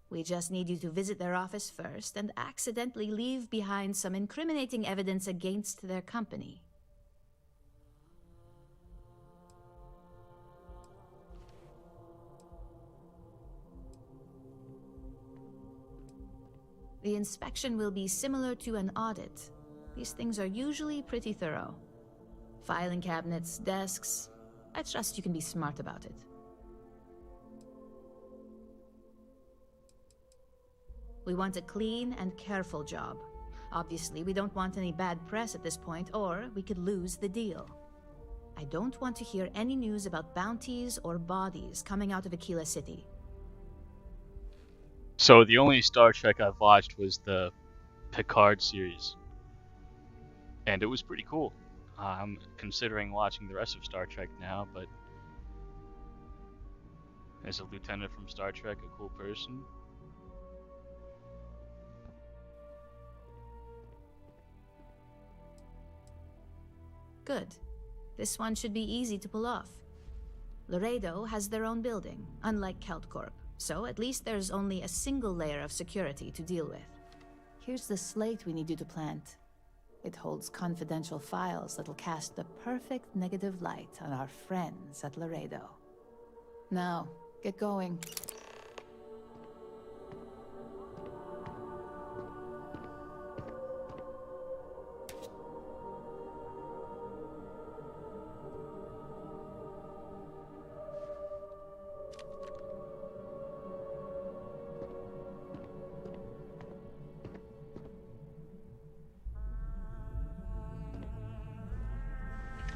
We just need you to visit their office first and accidentally leave behind some incriminating evidence against their company. The inspection will be similar to an audit. These things are usually pretty thorough. Filing cabinets, desks. I trust you can be smart about it. We want a clean and careful job. Obviously, we don't want any bad press at this point, or we could lose the deal. I don't want to hear any news about bounties or bodies coming out of Aquila City. So the only Star Trek I've watched was the Picard series, and it was pretty cool. I'm considering watching the rest of Star Trek now, but is a lieutenant from Star Trek a cool person? Good. This one should be easy to pull off. Laredo has their own building, unlike KeltCorp, so at least there's only a single layer of security to deal with. Here's the slate we need you to plant. It holds confidential files that'll cast the perfect negative light on our friends at Laredo. Now, get going.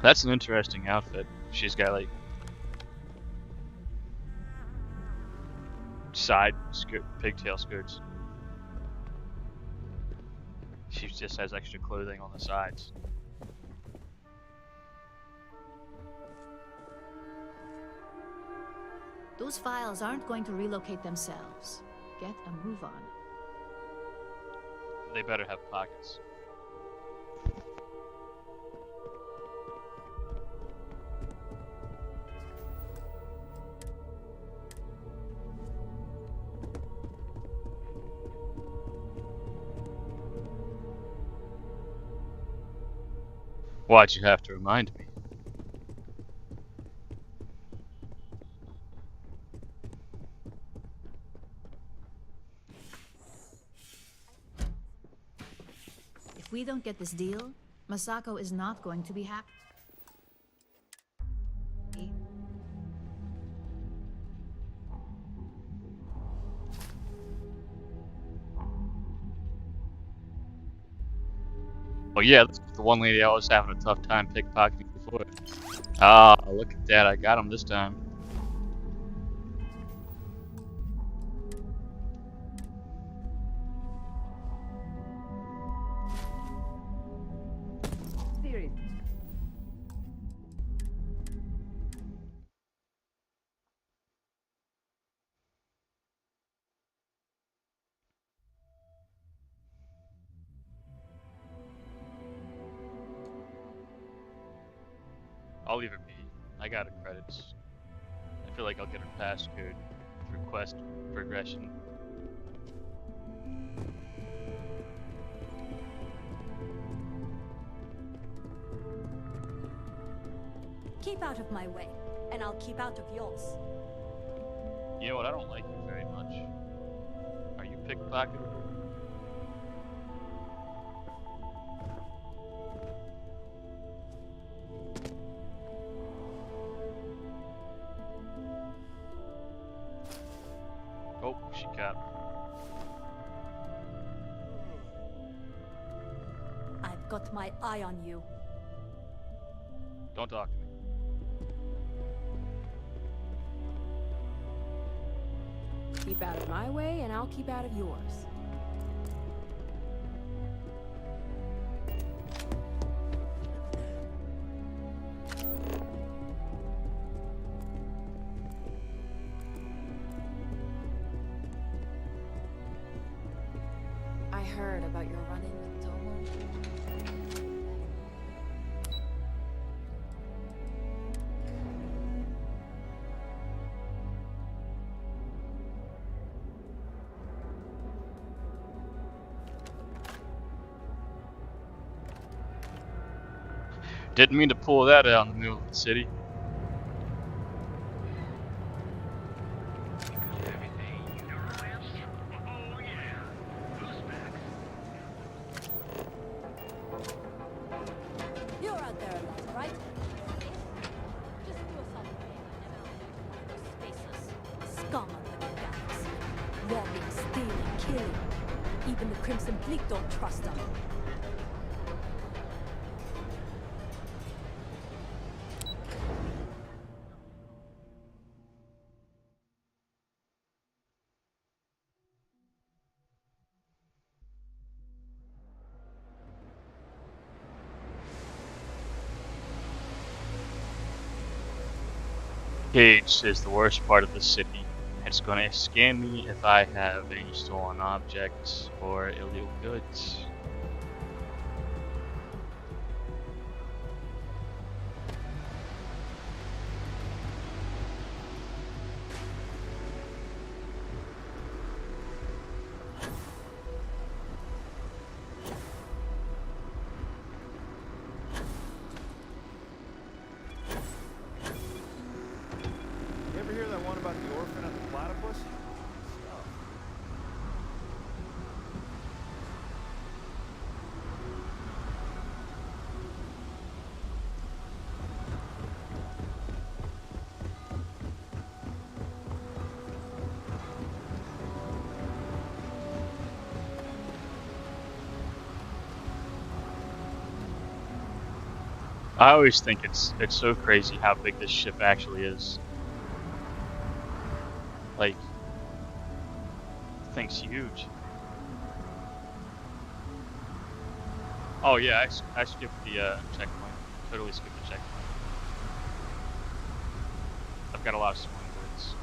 That's an interesting outfit. She's got like side skirt, pigtail skirts. She just has extra clothing on the sides. Those files aren't going to relocate themselves. Get a move on. They better have pockets. Why'd you have to remind me? If we don't get this deal, Masako is not going to be happy. Oh yeah, that's the one lady I was having a tough time pickpocketing before. Ah, look at that, I got him this time. I'll leave it be. I got her credits. I feel like I'll get her passcode through quest progression. Keep out of my way, and I'll keep out of yours. You know what? I don't like you very much. Are you pickpocketed? Oh, she got me. I've got my eye on you. Don't talk to me. Keep out of my way, and I'll keep out of yours. I heard about your run-in with Tomo. Didn't mean to pull that out in the middle of the city. You're out there a lot, right? Just do us all a favor. Those faceless scum of the galaxy. Robbing, stealing, killing. Even the Crimson Fleet don't trust them. Cage is the worst part of the city. It's gonna scan me if I have any stolen objects or illegal goods. You ever hear that one about the orphan and the platypus? I always think it's so crazy how big this ship actually is. Like, the thing's huge. Oh yeah, I skipped the checkpoint. Totally skipped the checkpoint. I've got a lot of stolen goods.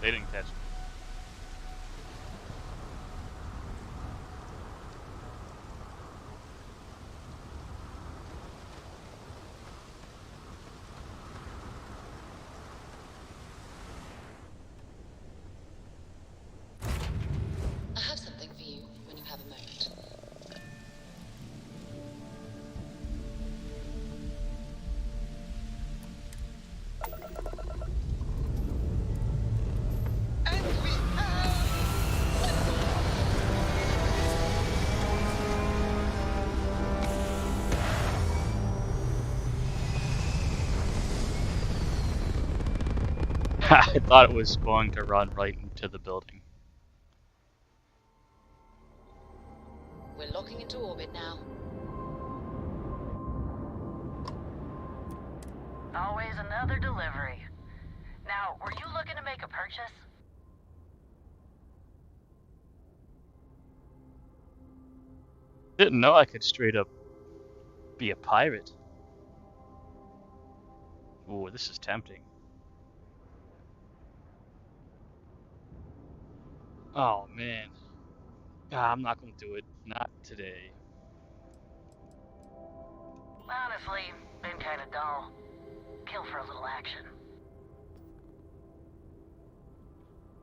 They didn't catch me. I have something for you when you have a moment. I thought it was going to run right into the building. We're locking into orbit now. Always another delivery. Now, were you looking to make a purchase? Didn't know I could straight up be a pirate. Ooh, this is tempting. Oh man. I'm not gonna do it. Not today. Honestly, been kind of dull. Kill for a little action.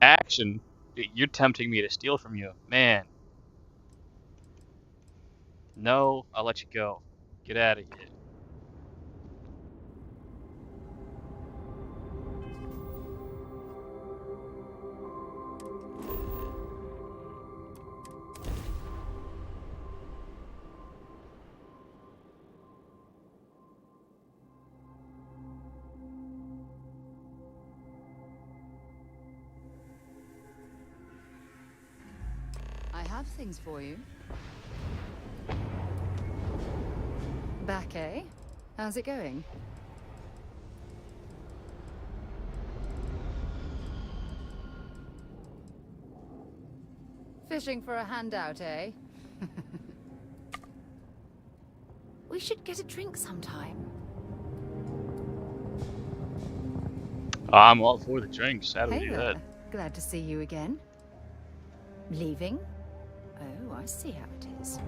Action? You're tempting me to steal from you. Man. No, I'll let you go. Get out of here. I have things for you. Back, eh? How's it going? Fishing for a handout, eh? We should get a drink sometime. I'm all for the drinks. How do we Hey do there. that? Glad to see you again. Leaving? Oh, I see how it is.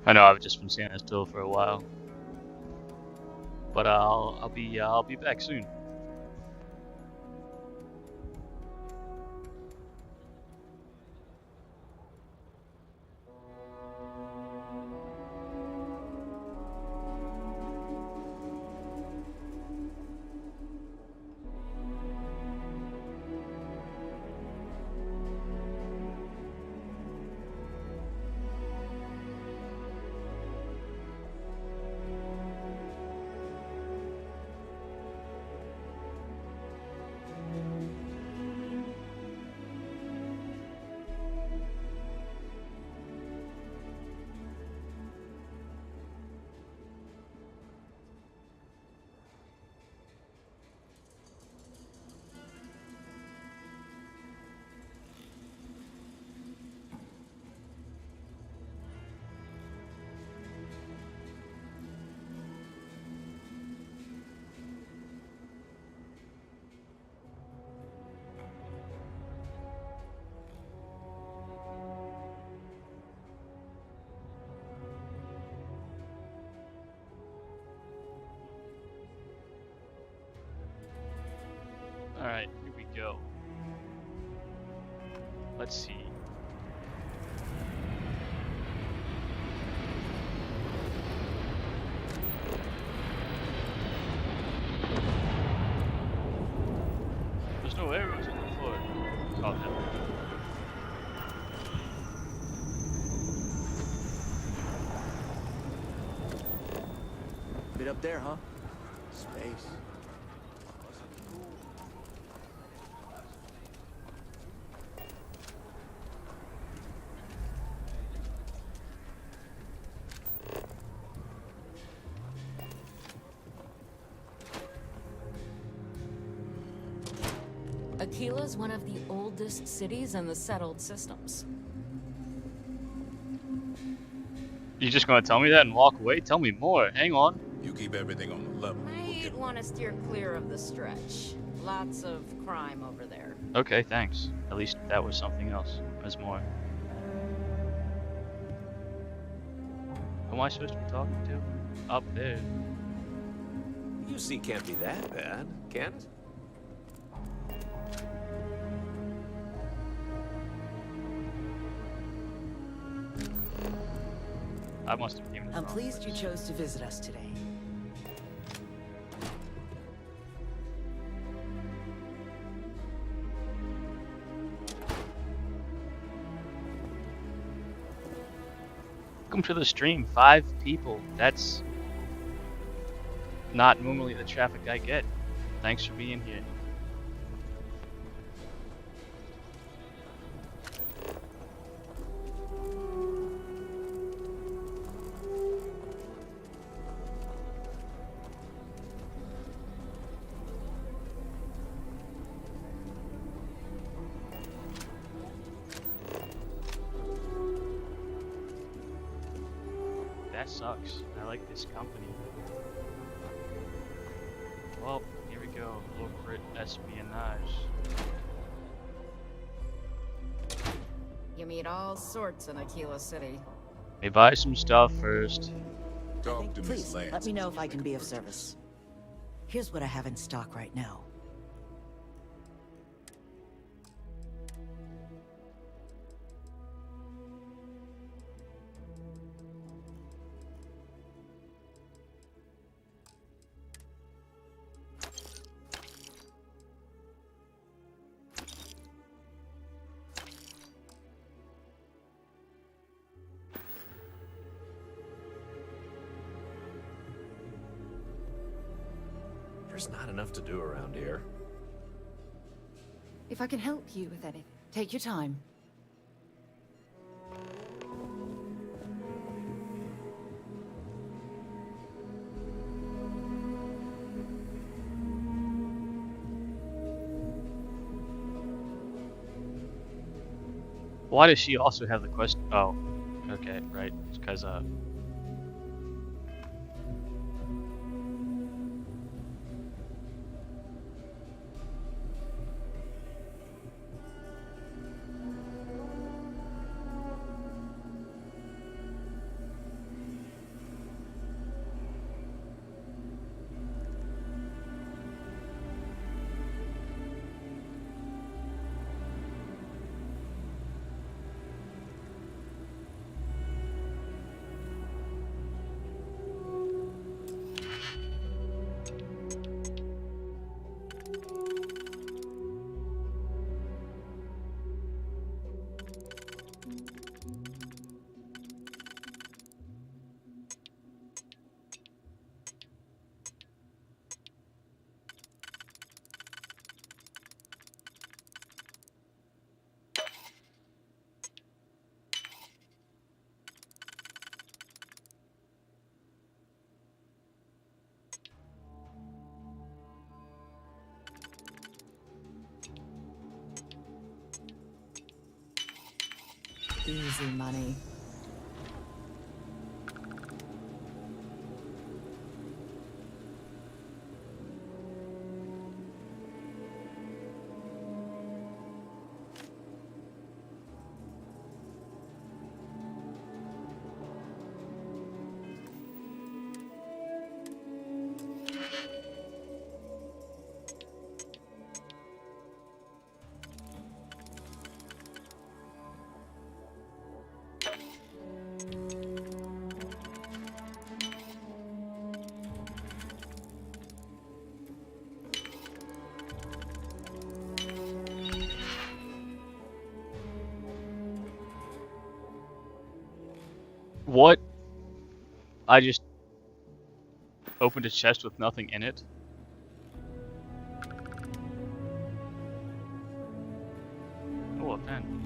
I know I've just been standing still for a while, but I'll be back soon. Alright, here we go. Let's see. There's no arrows on the floor. Oh, no. Bit up there, huh? Space. Aquila's one of the oldest cities in the settled systems. You just gonna tell me that and walk away? Tell me more. Hang on. You keep everything on the level. Might want to steer clear of the stretch. Lots of crime over there. Okay, thanks. At least that was something else. There's more. Who am I supposed to be talking to? Up there. UC can't be that bad, can it? I must have came. I'm pleased you chose to visit us today. Welcome to the stream. 5 people. That's not normally the traffic I get. Thanks for being here. That sucks. I like this company. Well, here we go. Corporate espionage. You meet all sorts in Aquila City. May buy some stuff first. Please, let me know if I can be of service. Here's what I have in stock right now. There's not enough to do around here. If I can help you with anything, take your time. Why does she also have the quest? Oh, okay, right. Because Easy money. What? I just opened a chest with nothing in it. Oh, a pen.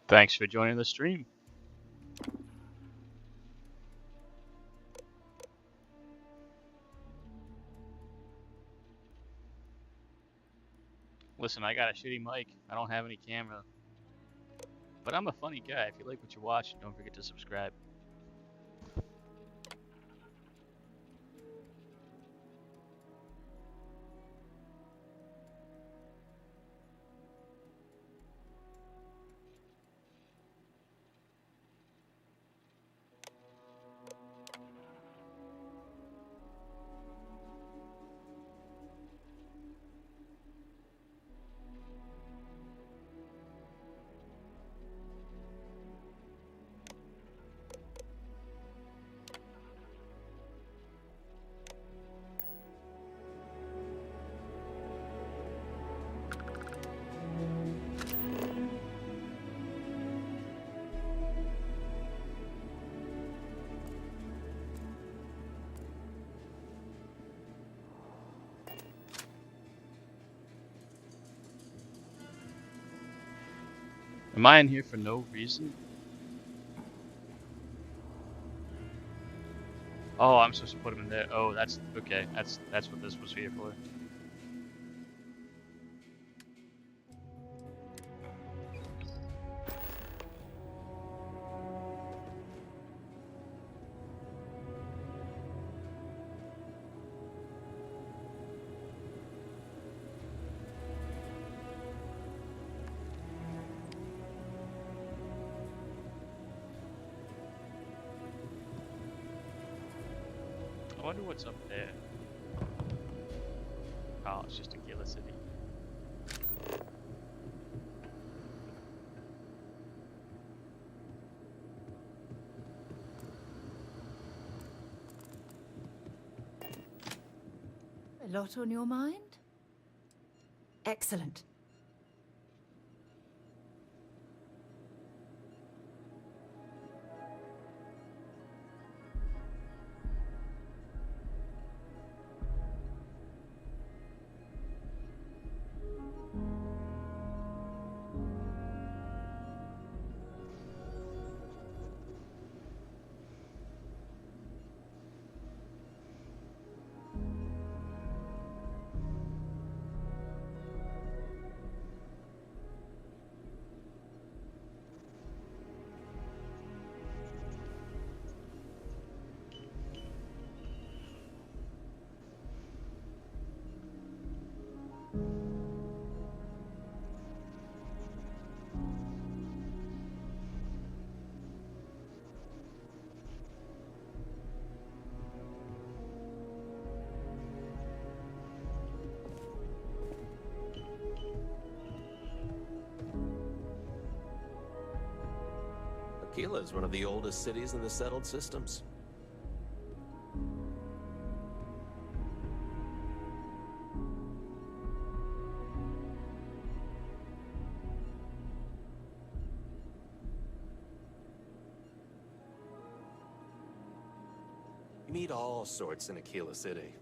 Thanks for joining the stream. Listen, I got a shitty mic. I don't have any camera. But I'm a funny guy. If you like what you watch, don't forget to subscribe. Am I in here for no reason? Oh, I'm supposed to put him in there. Oh, that's okay. That's what this was here for. I wonder what's up there. Oh, it's just a Gila City. A lot on your mind? Excellent. Aquila is one of the oldest cities in the settled systems. You meet all sorts in Aquila City.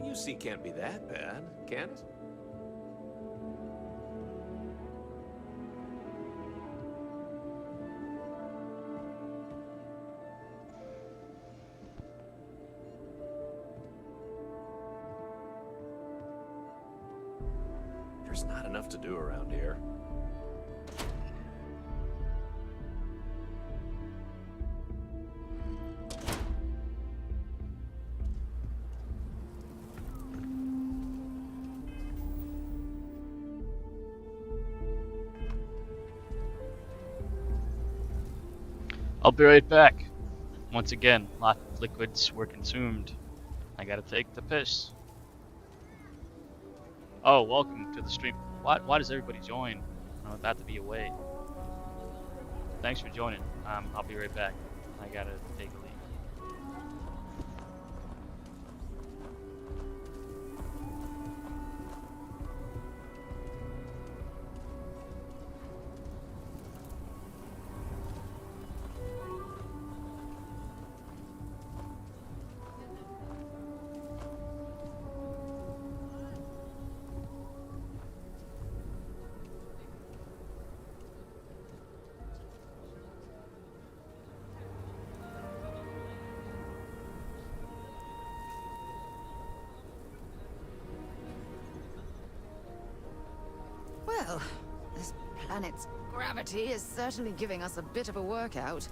UC can't be that bad, can it? There's not enough to do around here. I'll be right back. Once again, lots of liquids were consumed. I gotta take the piss. Oh, welcome to the stream. Why does everybody join? I'm about to be away. Thanks for joining. I'll be right back. I gotta take a leave. Well, this planet's gravity is certainly giving us a bit of a workout.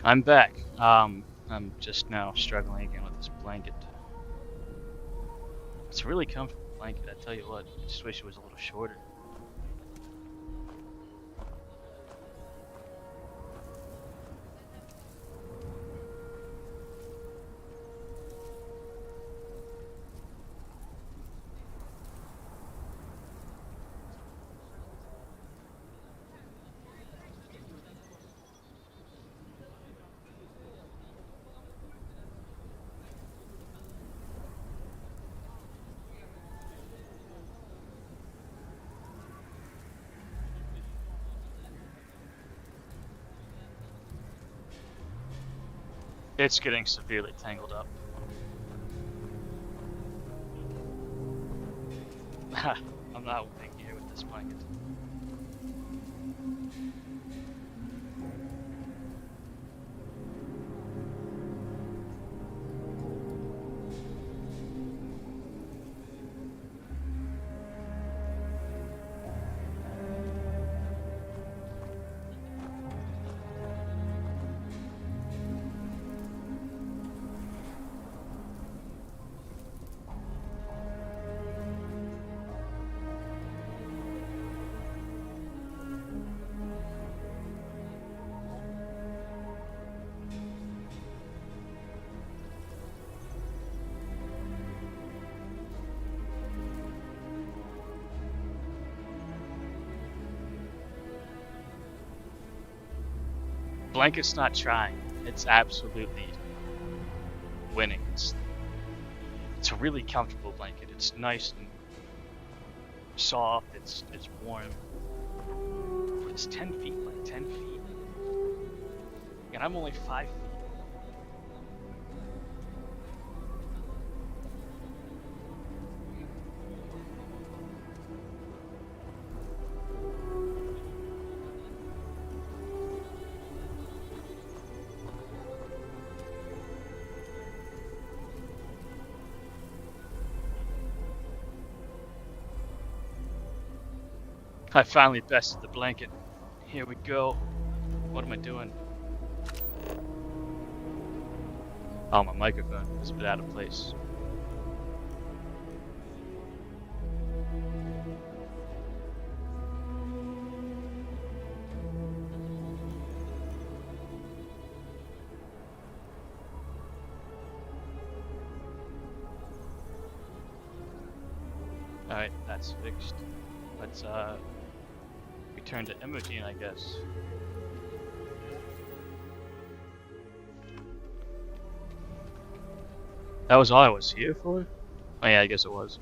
I'm back. I'm just now struggling again with this blanket. It's a really comfortable blanket, I tell you what. I just wish it was a little shorter. It's getting severely tangled up. I'm not winning here with this blanket. Blanket's not trying. It's absolutely winning. It's a really comfortable blanket. It's nice and soft. It's warm. But it's 10 feet, like 10 feet. And I'm only 5 feet. I finally bested the blanket. Here we go. What am I doing? Oh, my microphone is a bit out of place. Alright, that's fixed. Let's return to Imogen, I guess. That was all I was here for? Oh yeah, I guess it was.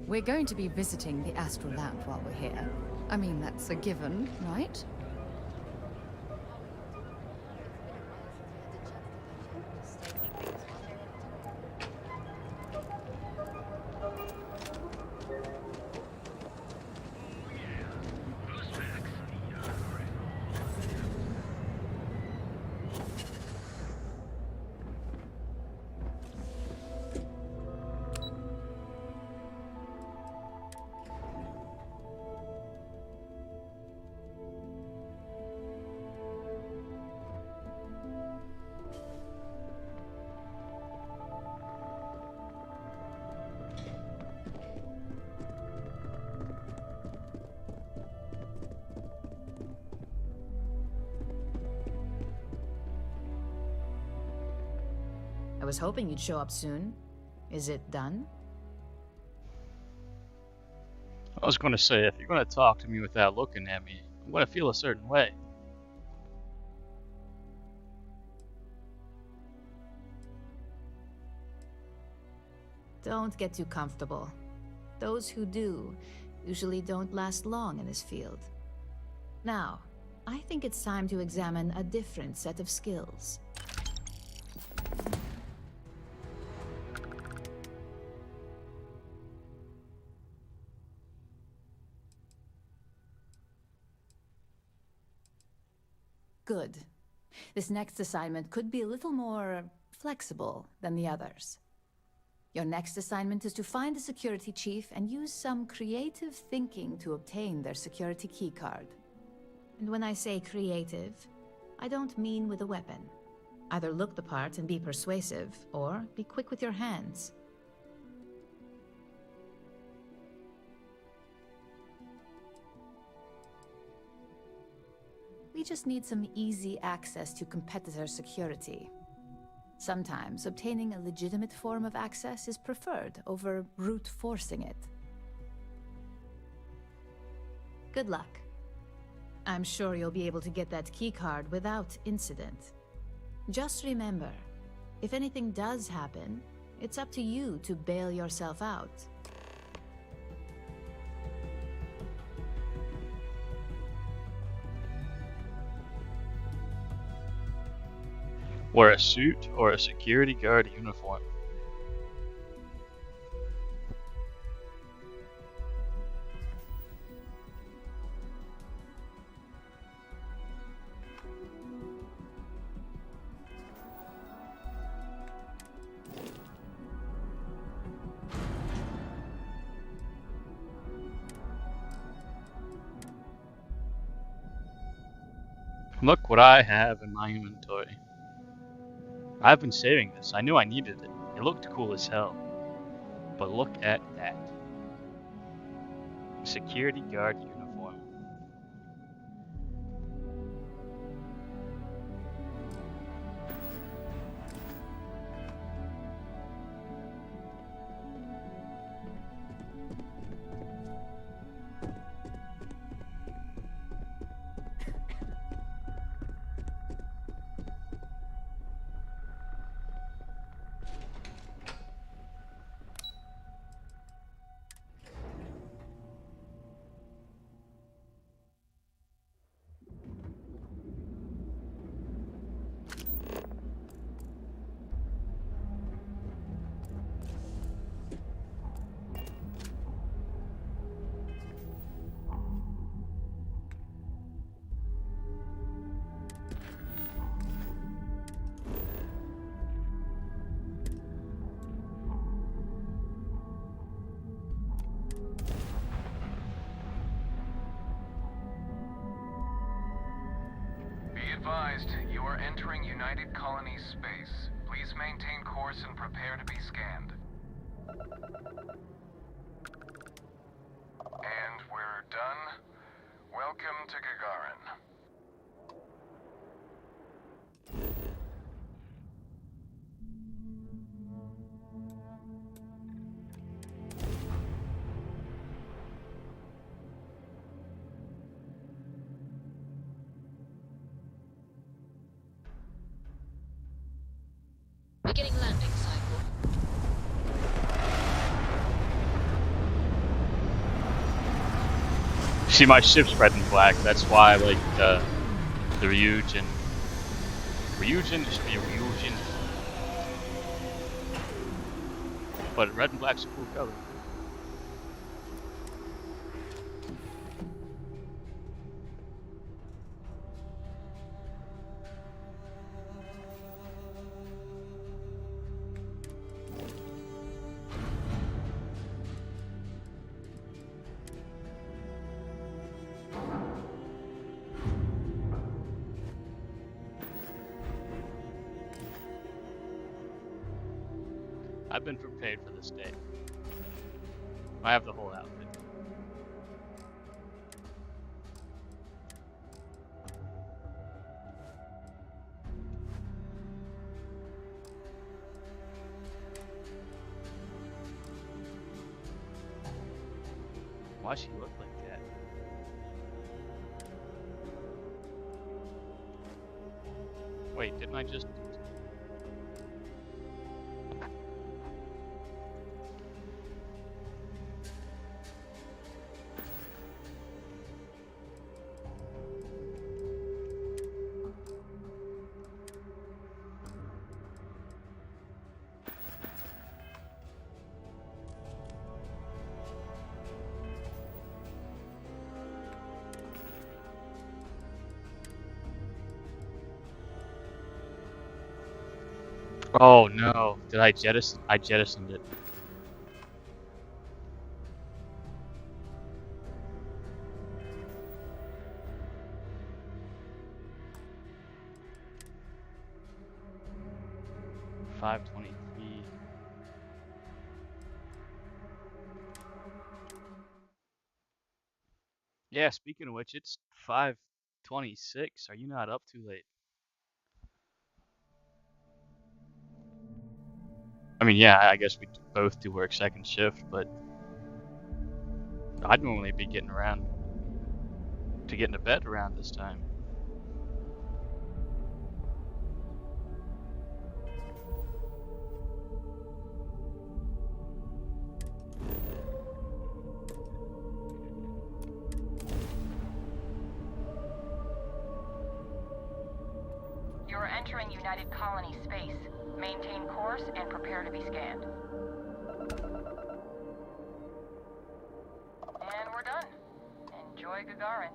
We're going to be visiting the Astral Lab while we're here. I mean, that's a given, right? I was hoping you'd show up soon. Is it done? I was going to say, if you're going to talk to me without looking at me, I'm going to feel a certain way. Don't get too comfortable. Those who do usually don't last long in this field. Now, I think it's time to examine a different set of skills. Good. This next assignment could be a little more flexible than the others. Your next assignment is to find the security chief and use some creative thinking to obtain their security keycard. And when I say creative, I don't mean with a weapon. Either look the part and be persuasive, or be quick with your hands. We just need some easy access to competitor security. Sometimes obtaining a legitimate form of access is preferred over brute forcing it. Good luck. I'm sure you'll be able to get that keycard without incident. Just remember, if anything does happen, it's up to you to bail yourself out. Wear a suit or a security guard uniform. Look what I have in my inventory. I've been saving this. I knew I needed it. It looked cool as hell. But look at that. Security guard uniform. advised, you are entering United Colonies space. Please maintain course and prepare to be scanned. And we're done. Welcome to Gagarin. Beginning landing cycle. See, my ship's red and black. That's why I like the Ryujin. Ryujin? It should be a Ryujin. But red and black's a cool color. I've been prepared for this day. I have the whole outfit. Why she look like that? Wait, didn't I just... Oh no, did I jettison? I jettisoned it. $523. Yeah, speaking of which, it's 5:26. Are you not up too late? I mean, yeah, I guess we both do work second shift, but I'd normally be getting around to getting to bed around this time. You are entering United Colony space. Maintain course and prepare to be scanned. And we're done. Enjoy Gagarin.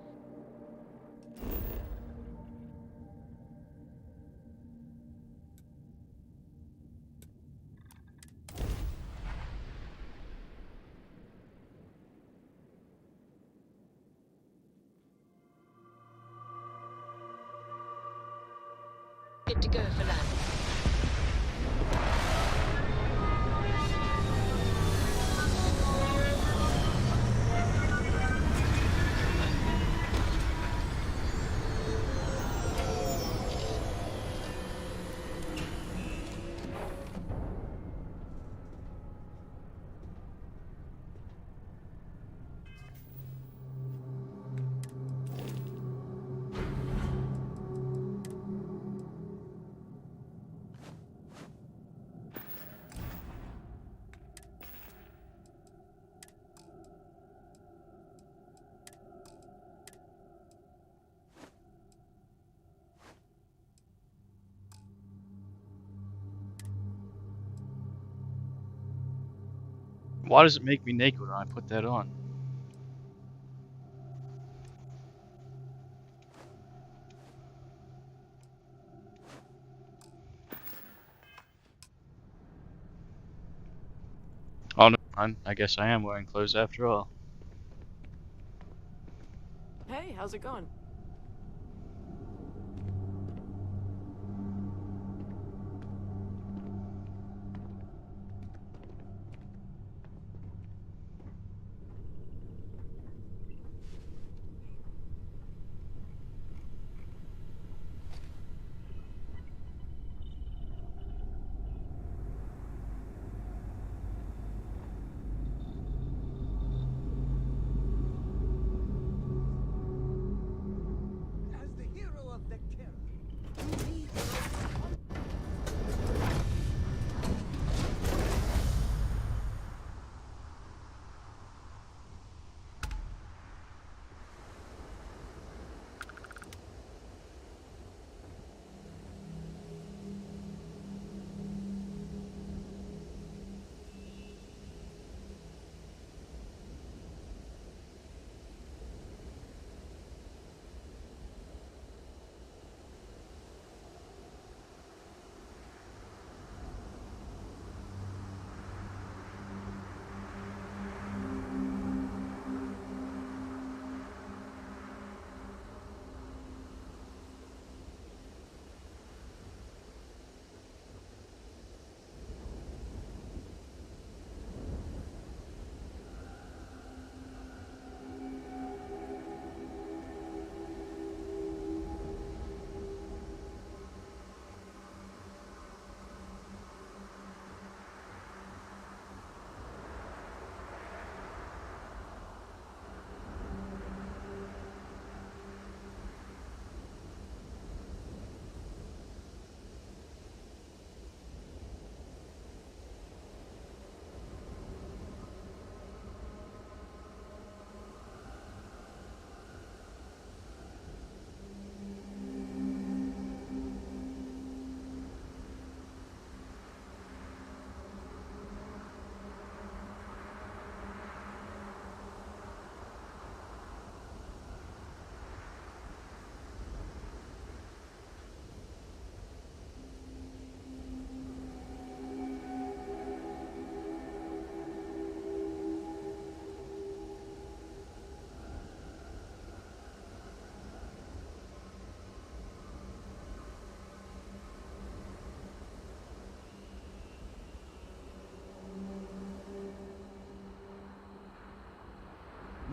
Good to go for landing. Why does it make me naked when I put that on? Oh no, I guess I am wearing clothes after all. Hey, how's it going?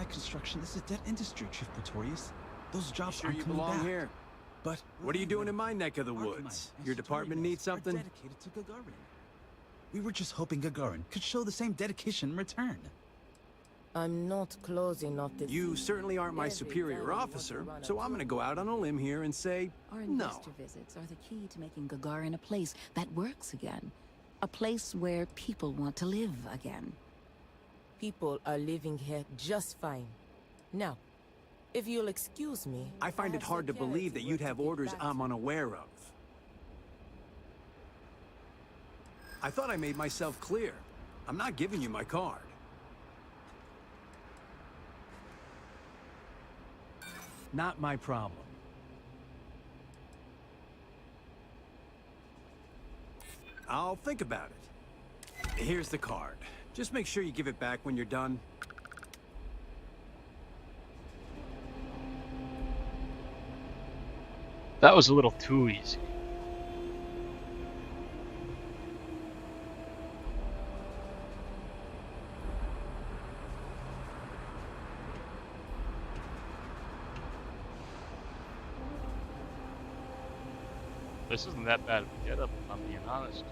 mech construction, this is a dead industry, Chief Pretorius. Those jobs Sure aren't you coming belong back. here? But What are you doing in my neck of the woods? Your department needs something? Dedicated to Gagarin. We were just hoping Gagarin could show the same dedication in return. I'm not close enough to You certainly aren't my superior officer, so I'm gonna go out on a limb here and say Our no. investor visits are the key to making Gagarin a place that works again. A place where people want to live again. People are living here just fine. Now, if you'll excuse me... I find it hard to believe that you'd have orders I'm unaware of. I thought I made myself clear. I'm not giving you my card. Not my problem. I'll think about it. Here's the card. Just make sure you give it back when you're done. That was a little too easy. This isn't that bad of a getup, if I'm being honest.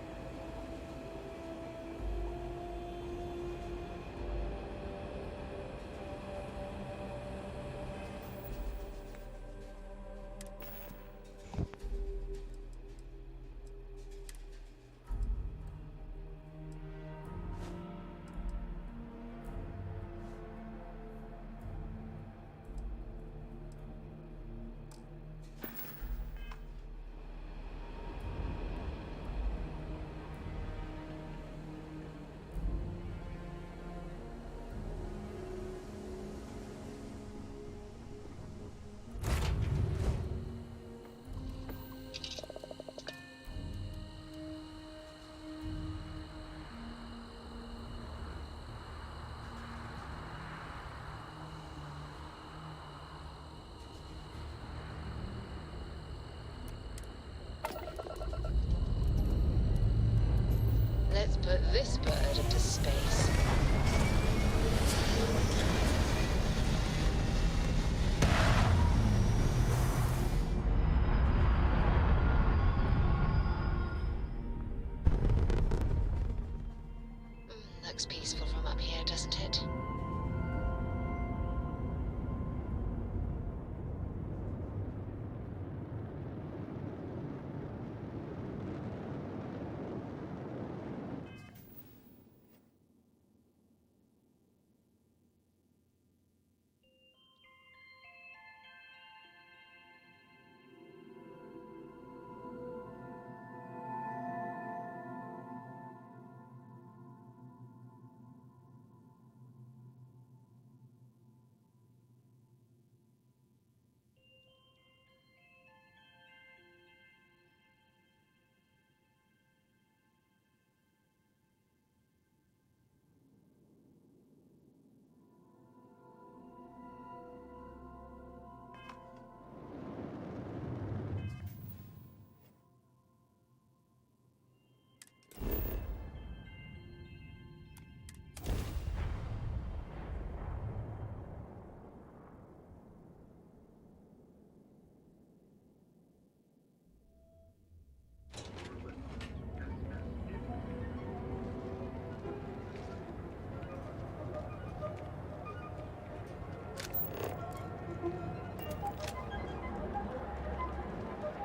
Let's put this bird into space. Looks peaceful from up here, doesn't it?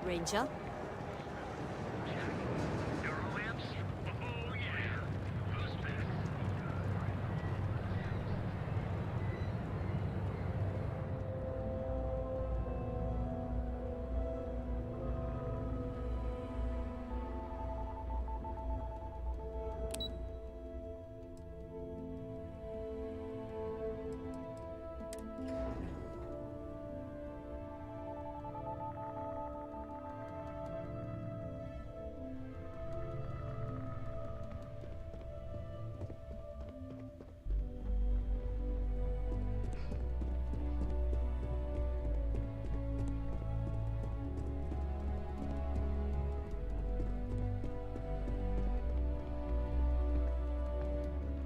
Ranger?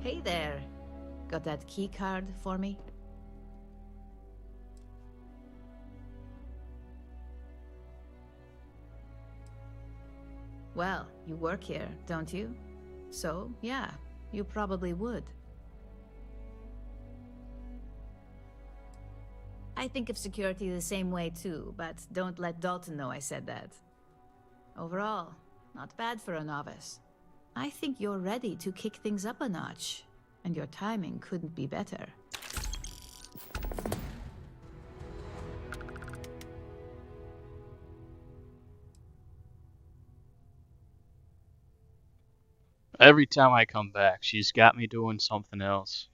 Hey there. Got that key card for me? Well, you work here, don't you? So, yeah, you probably would. I think of security the same way too, but don't let Dalton know I said that. Overall, not bad for a novice. I think you're ready to kick things up a notch, and your timing couldn't be better. Every time I come back, she's got me doing something else.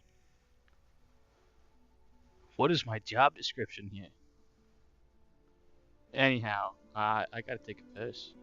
What is my job description here? Anyhow, I gotta take a piss.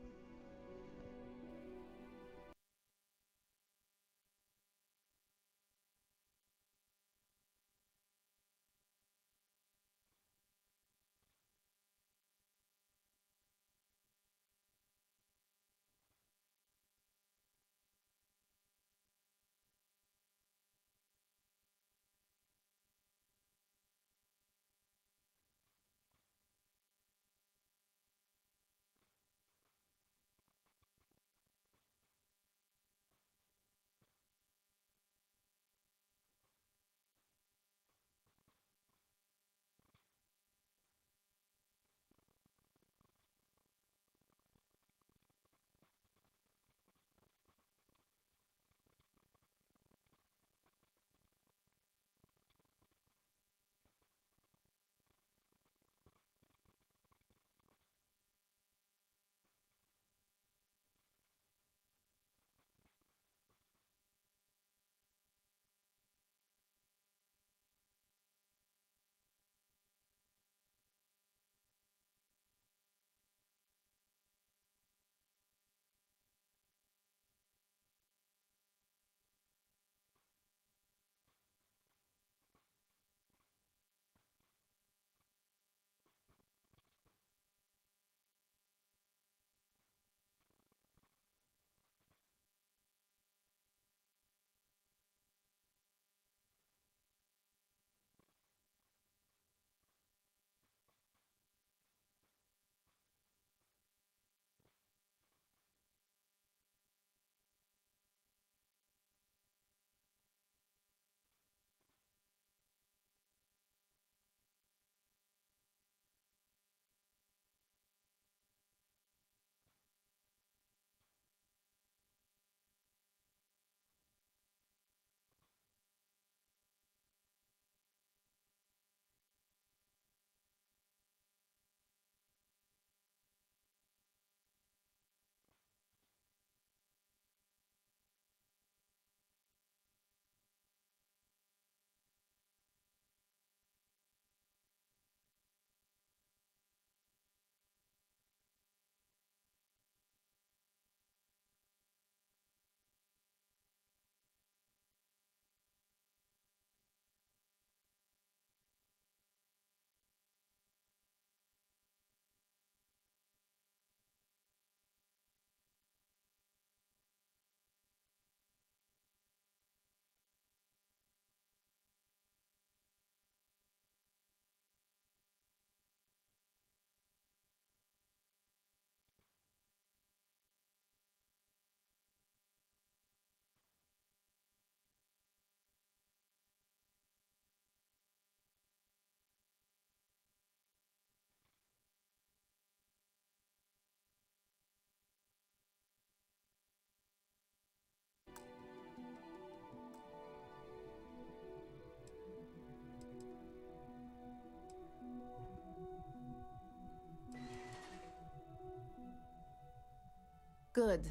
Good.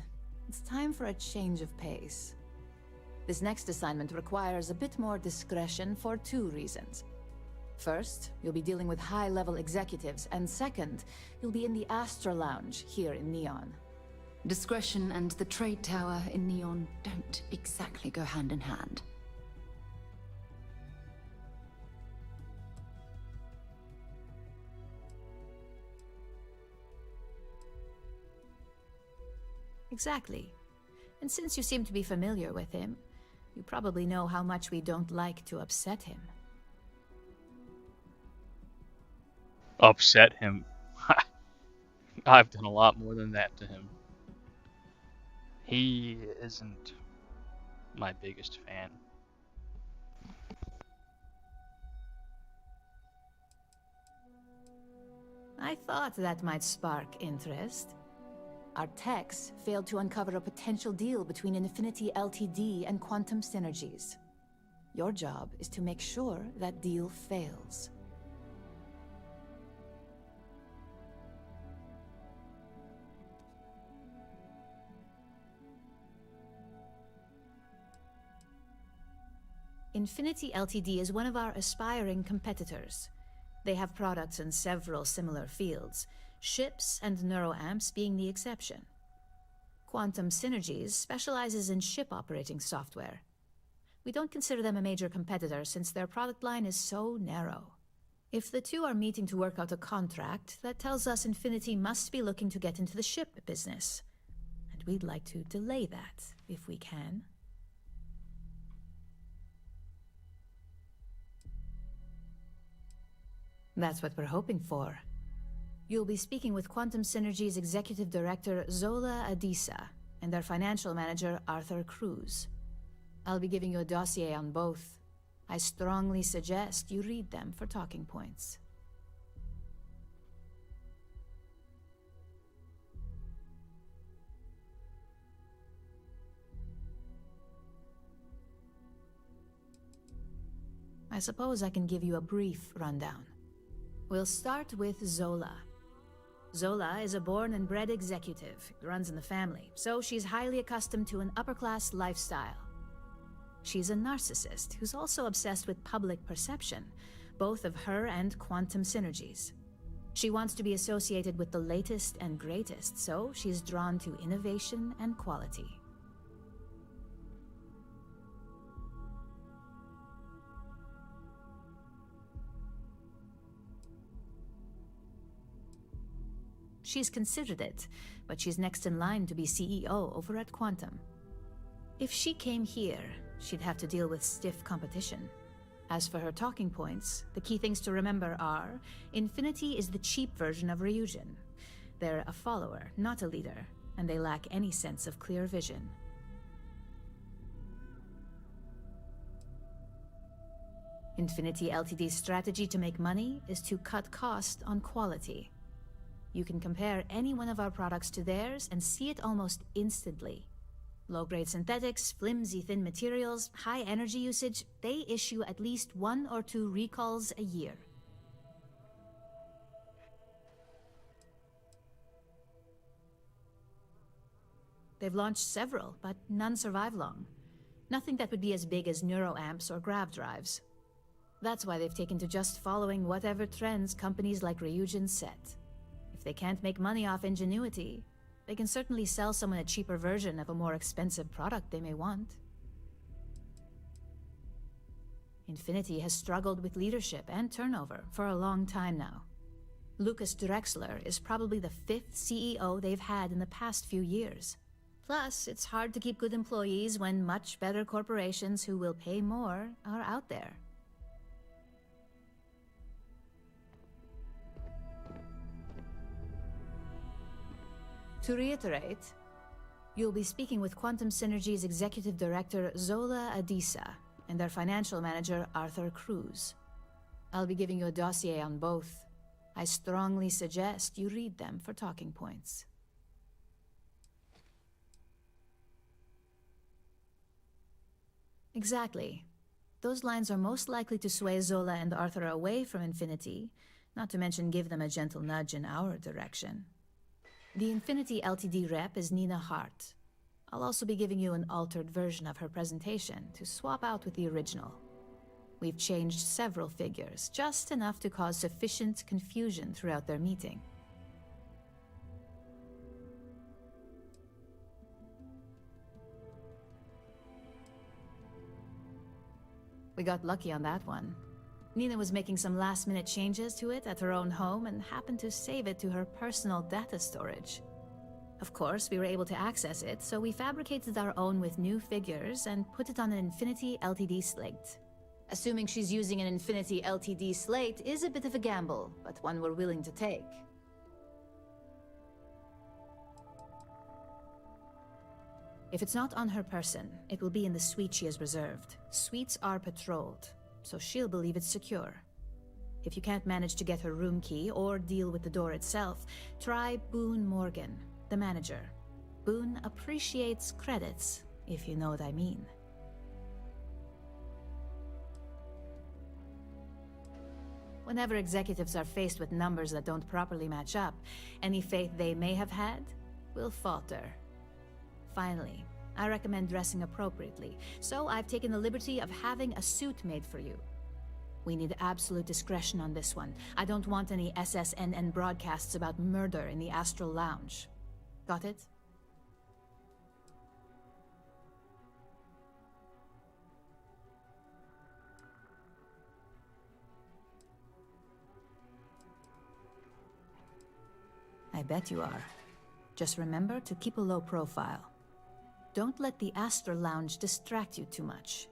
It's time for a change of pace. This next assignment requires a bit more discretion for two reasons. First, you'll be dealing with high-level executives, and second, you'll be in the Astra Lounge here in Neon. Discretion and the trade tower in Neon don't exactly go hand in hand. Exactly. And since you seem to be familiar with him, you probably know how much we don't like to upset him. Upset him? I've done a lot more than that to him. He isn't my biggest fan. I thought that might spark interest. Our techs failed to uncover a potential deal between Infinity Ltd. And Quantum Synergies. Your job is to make sure that deal fails. Infinity Ltd. Is one of our aspiring competitors. They have products in several similar fields, ships and neuroamps being the exception. Quantum Synergies specializes in ship operating software. We don't consider them a major competitor since their product line is so narrow. If the two are meeting to work out a contract, that tells us Infinity must be looking to get into the ship business. And we'd like to delay that, if we can. That's what we're hoping for. You'll be speaking with Quantum Synergy's Executive Director Zola Adisa and their Financial Manager Arthur Cruz. I'll be giving you a dossier on both. I strongly suggest you read them for talking points. I suppose I can give you a brief rundown. We'll start with Zola. Zola is a born and bred executive. It runs in the family, so she's highly accustomed to an upper-class lifestyle. She's a narcissist who's also obsessed with public perception, both of her and Quantum Synergies. She wants to be associated with the latest and greatest, so she's drawn to innovation and quality. She's considered it, but she's next in line to be CEO over at Quantum. If she came here, she'd have to deal with stiff competition. As for her talking points, the key things to remember are, Infinity is the cheap version of Ryujin. They're a follower, not a leader, and they lack any sense of clear vision. Infinity Ltd's strategy to make money is to cut cost on quality. You can compare any one of our products to theirs and see it almost instantly. Low-grade synthetics, flimsy thin materials, high energy usage, they issue at least 1 or 2 recalls a year. They've launched several, but none survive long. Nothing that would be as big as neuroamps or grav drives. That's why they've taken to just following whatever trends companies like Ryujin set. If they can't make money off ingenuity, they can certainly sell someone a cheaper version of a more expensive product they may want. Infinity has struggled with leadership and turnover for a long time now. Lucas Drexler is probably the 5th CEO they've had in the past few years. Plus, it's hard to keep good employees when much better corporations who will pay more are out there. To reiterate, you'll be speaking with Quantum Synergy's Executive Director Zola Adisa and their Financial Manager Arthur Cruz. I'll be giving you a dossier on both. I strongly suggest you read them for talking points. Exactly. Those lines are most likely to sway Zola and Arthur away from Infinity, not to mention give them a gentle nudge in our direction. The Infinity Ltd rep is Nina Hart. I'll also be giving you an altered version of her presentation to swap out with the original. We've changed several figures, just enough to cause sufficient confusion throughout their meeting. We got lucky on that one. Nina was making some last-minute changes to it at her own home and happened to save it to her personal data storage. Of course, we were able to access it, so we fabricated our own with new figures and put it on an Infinity Ltd slate. Assuming she's using an Infinity Ltd slate is a bit of a gamble, but one we're willing to take. If it's not on her person, it will be in the suite she has reserved. Suites are patrolled, so she'll believe it's secure. If you can't manage to get her room key or deal with the door itself, try Boone Morgan, the manager. Boone appreciates credits, if you know what I mean. Whenever executives are faced with numbers that don't properly match up, any faith they may have had will falter. Finally, I recommend dressing appropriately, so I've taken the liberty of having a suit made for you. We need absolute discretion on this one. I don't want any SSNN broadcasts about murder in the Astral Lounge. Got it? I bet you are. Just remember to keep a low profile. Don't let the Astral Lounge distract you too much.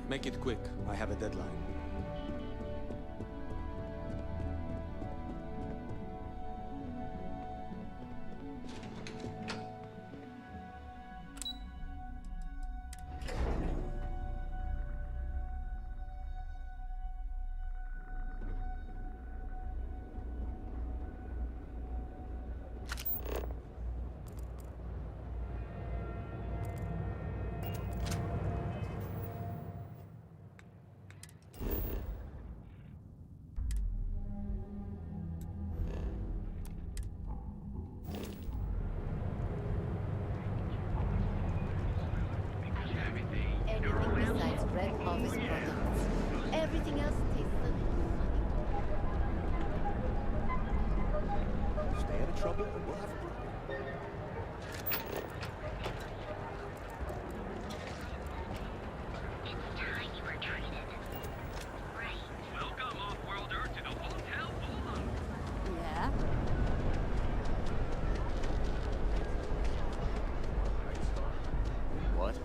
Make it quick. I have a deadline. Everything else tastes a little funny. Stay out of trouble and we'll have a problem. Welcome, off-worlder, to the Hotel Polo. Yeah? What?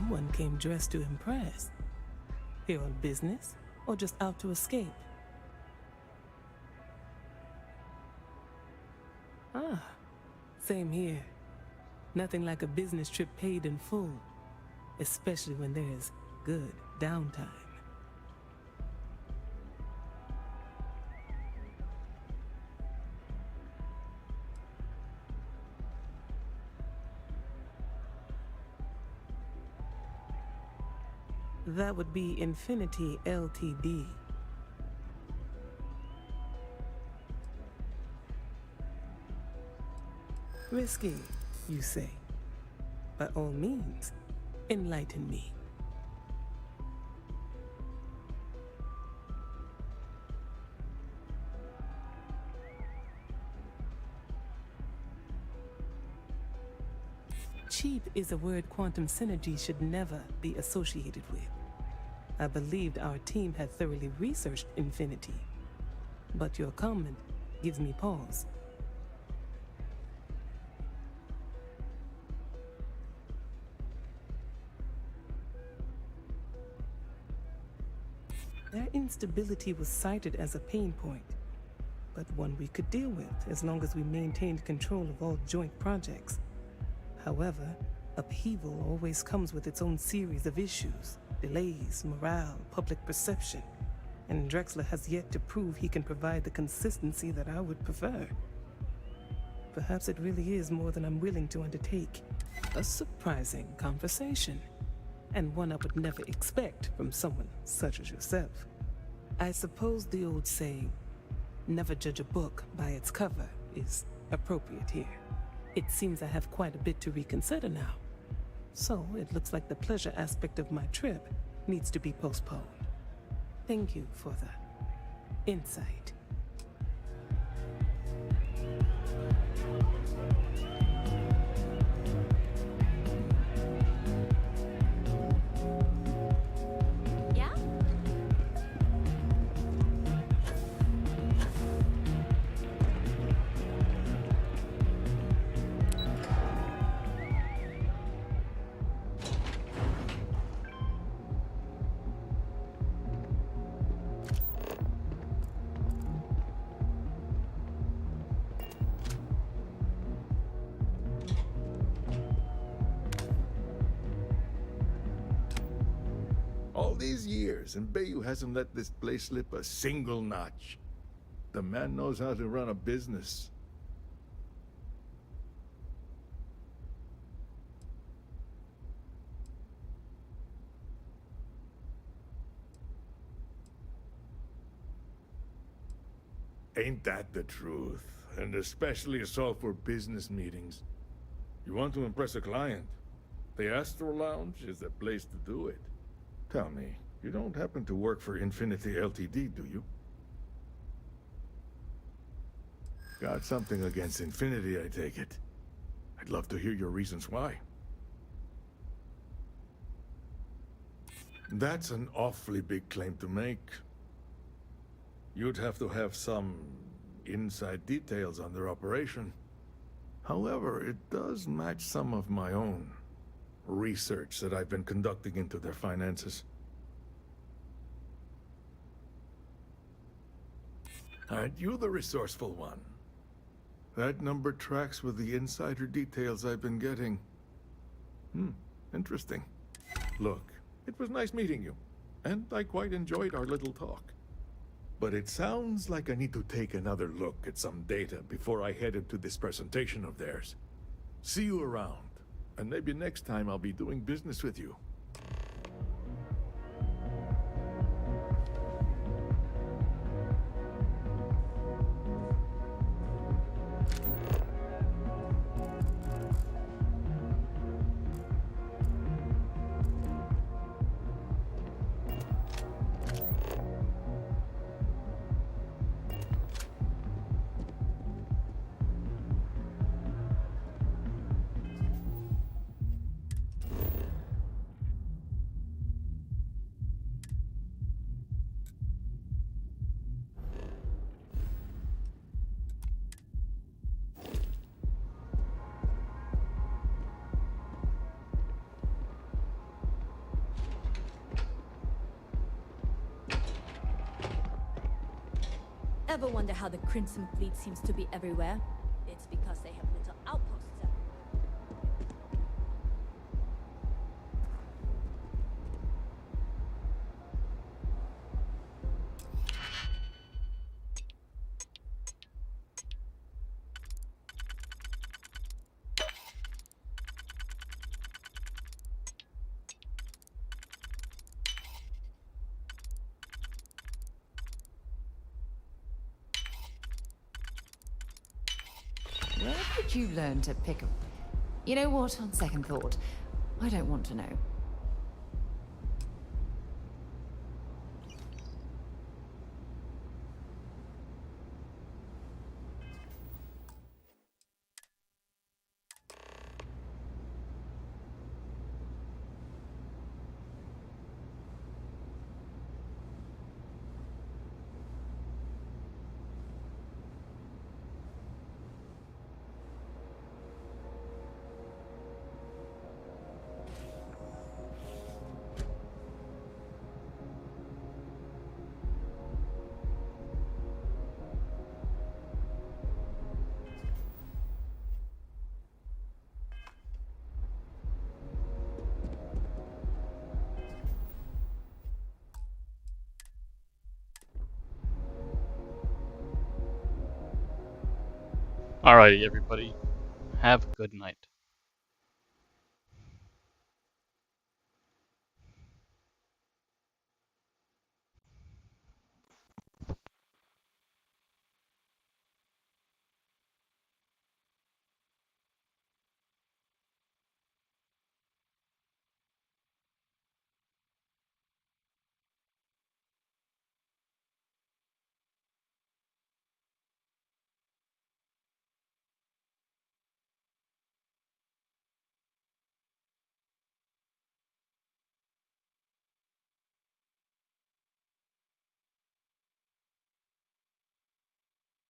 Someone came dressed to impress. Here on business, or just out to escape? Ah, same here. Nothing like a business trip paid in full, especially when there's good downtime. That would be Infinity Ltd. Risky, you say? By all means, enlighten me. Cheap is a word quantum synergy should never be associated with. I believed our team had thoroughly researched Infinity, but your comment gives me pause. Their instability was cited as a pain point, but one we could deal with as long as we maintained control of all joint projects. However, upheaval always comes with its own series of issues: delays, morale, public perception, and Drexler has yet to prove he can provide the consistency that I would prefer. Perhaps it really is more than I'm willing to undertake. A surprising conversation, and one I would never expect from someone such as yourself. I suppose the old saying, never judge a book by its cover, is appropriate here. It seems I have quite a bit to reconsider now. So it looks like the pleasure aspect of my trip needs to be postponed. Thank you for the insight. Yeah? All these years, and Bayou hasn't let this place slip a single notch. The man knows how to run a business. Ain't that the truth? And especially so for business meetings. You want to impress a client? The Astro Lounge is the place to do it. Tell me, you don't happen to work for Infinity Ltd, do you? Got something against Infinity, I take it. I'd love to hear your reasons why. That's an awfully big claim to make. You'd have to have some inside details on their operation. However, it does match some of my own research that I've been conducting into their finances. Aren't you the resourceful one? That number tracks with the insider details I've been getting. Interesting. Look, it was nice meeting you, and I quite enjoyed our little talk. But it sounds like I need to take another look at some data before I head into this presentation of theirs. See you around. And maybe next time I'll be doing business with you. Ever wonder how the Crimson Fleet seems to be everywhere? It's because they have little outposts everywhere. Where did you learn to pick up? You know what, on second thought, I don't want to know. Alrighty, everybody. Have a good night.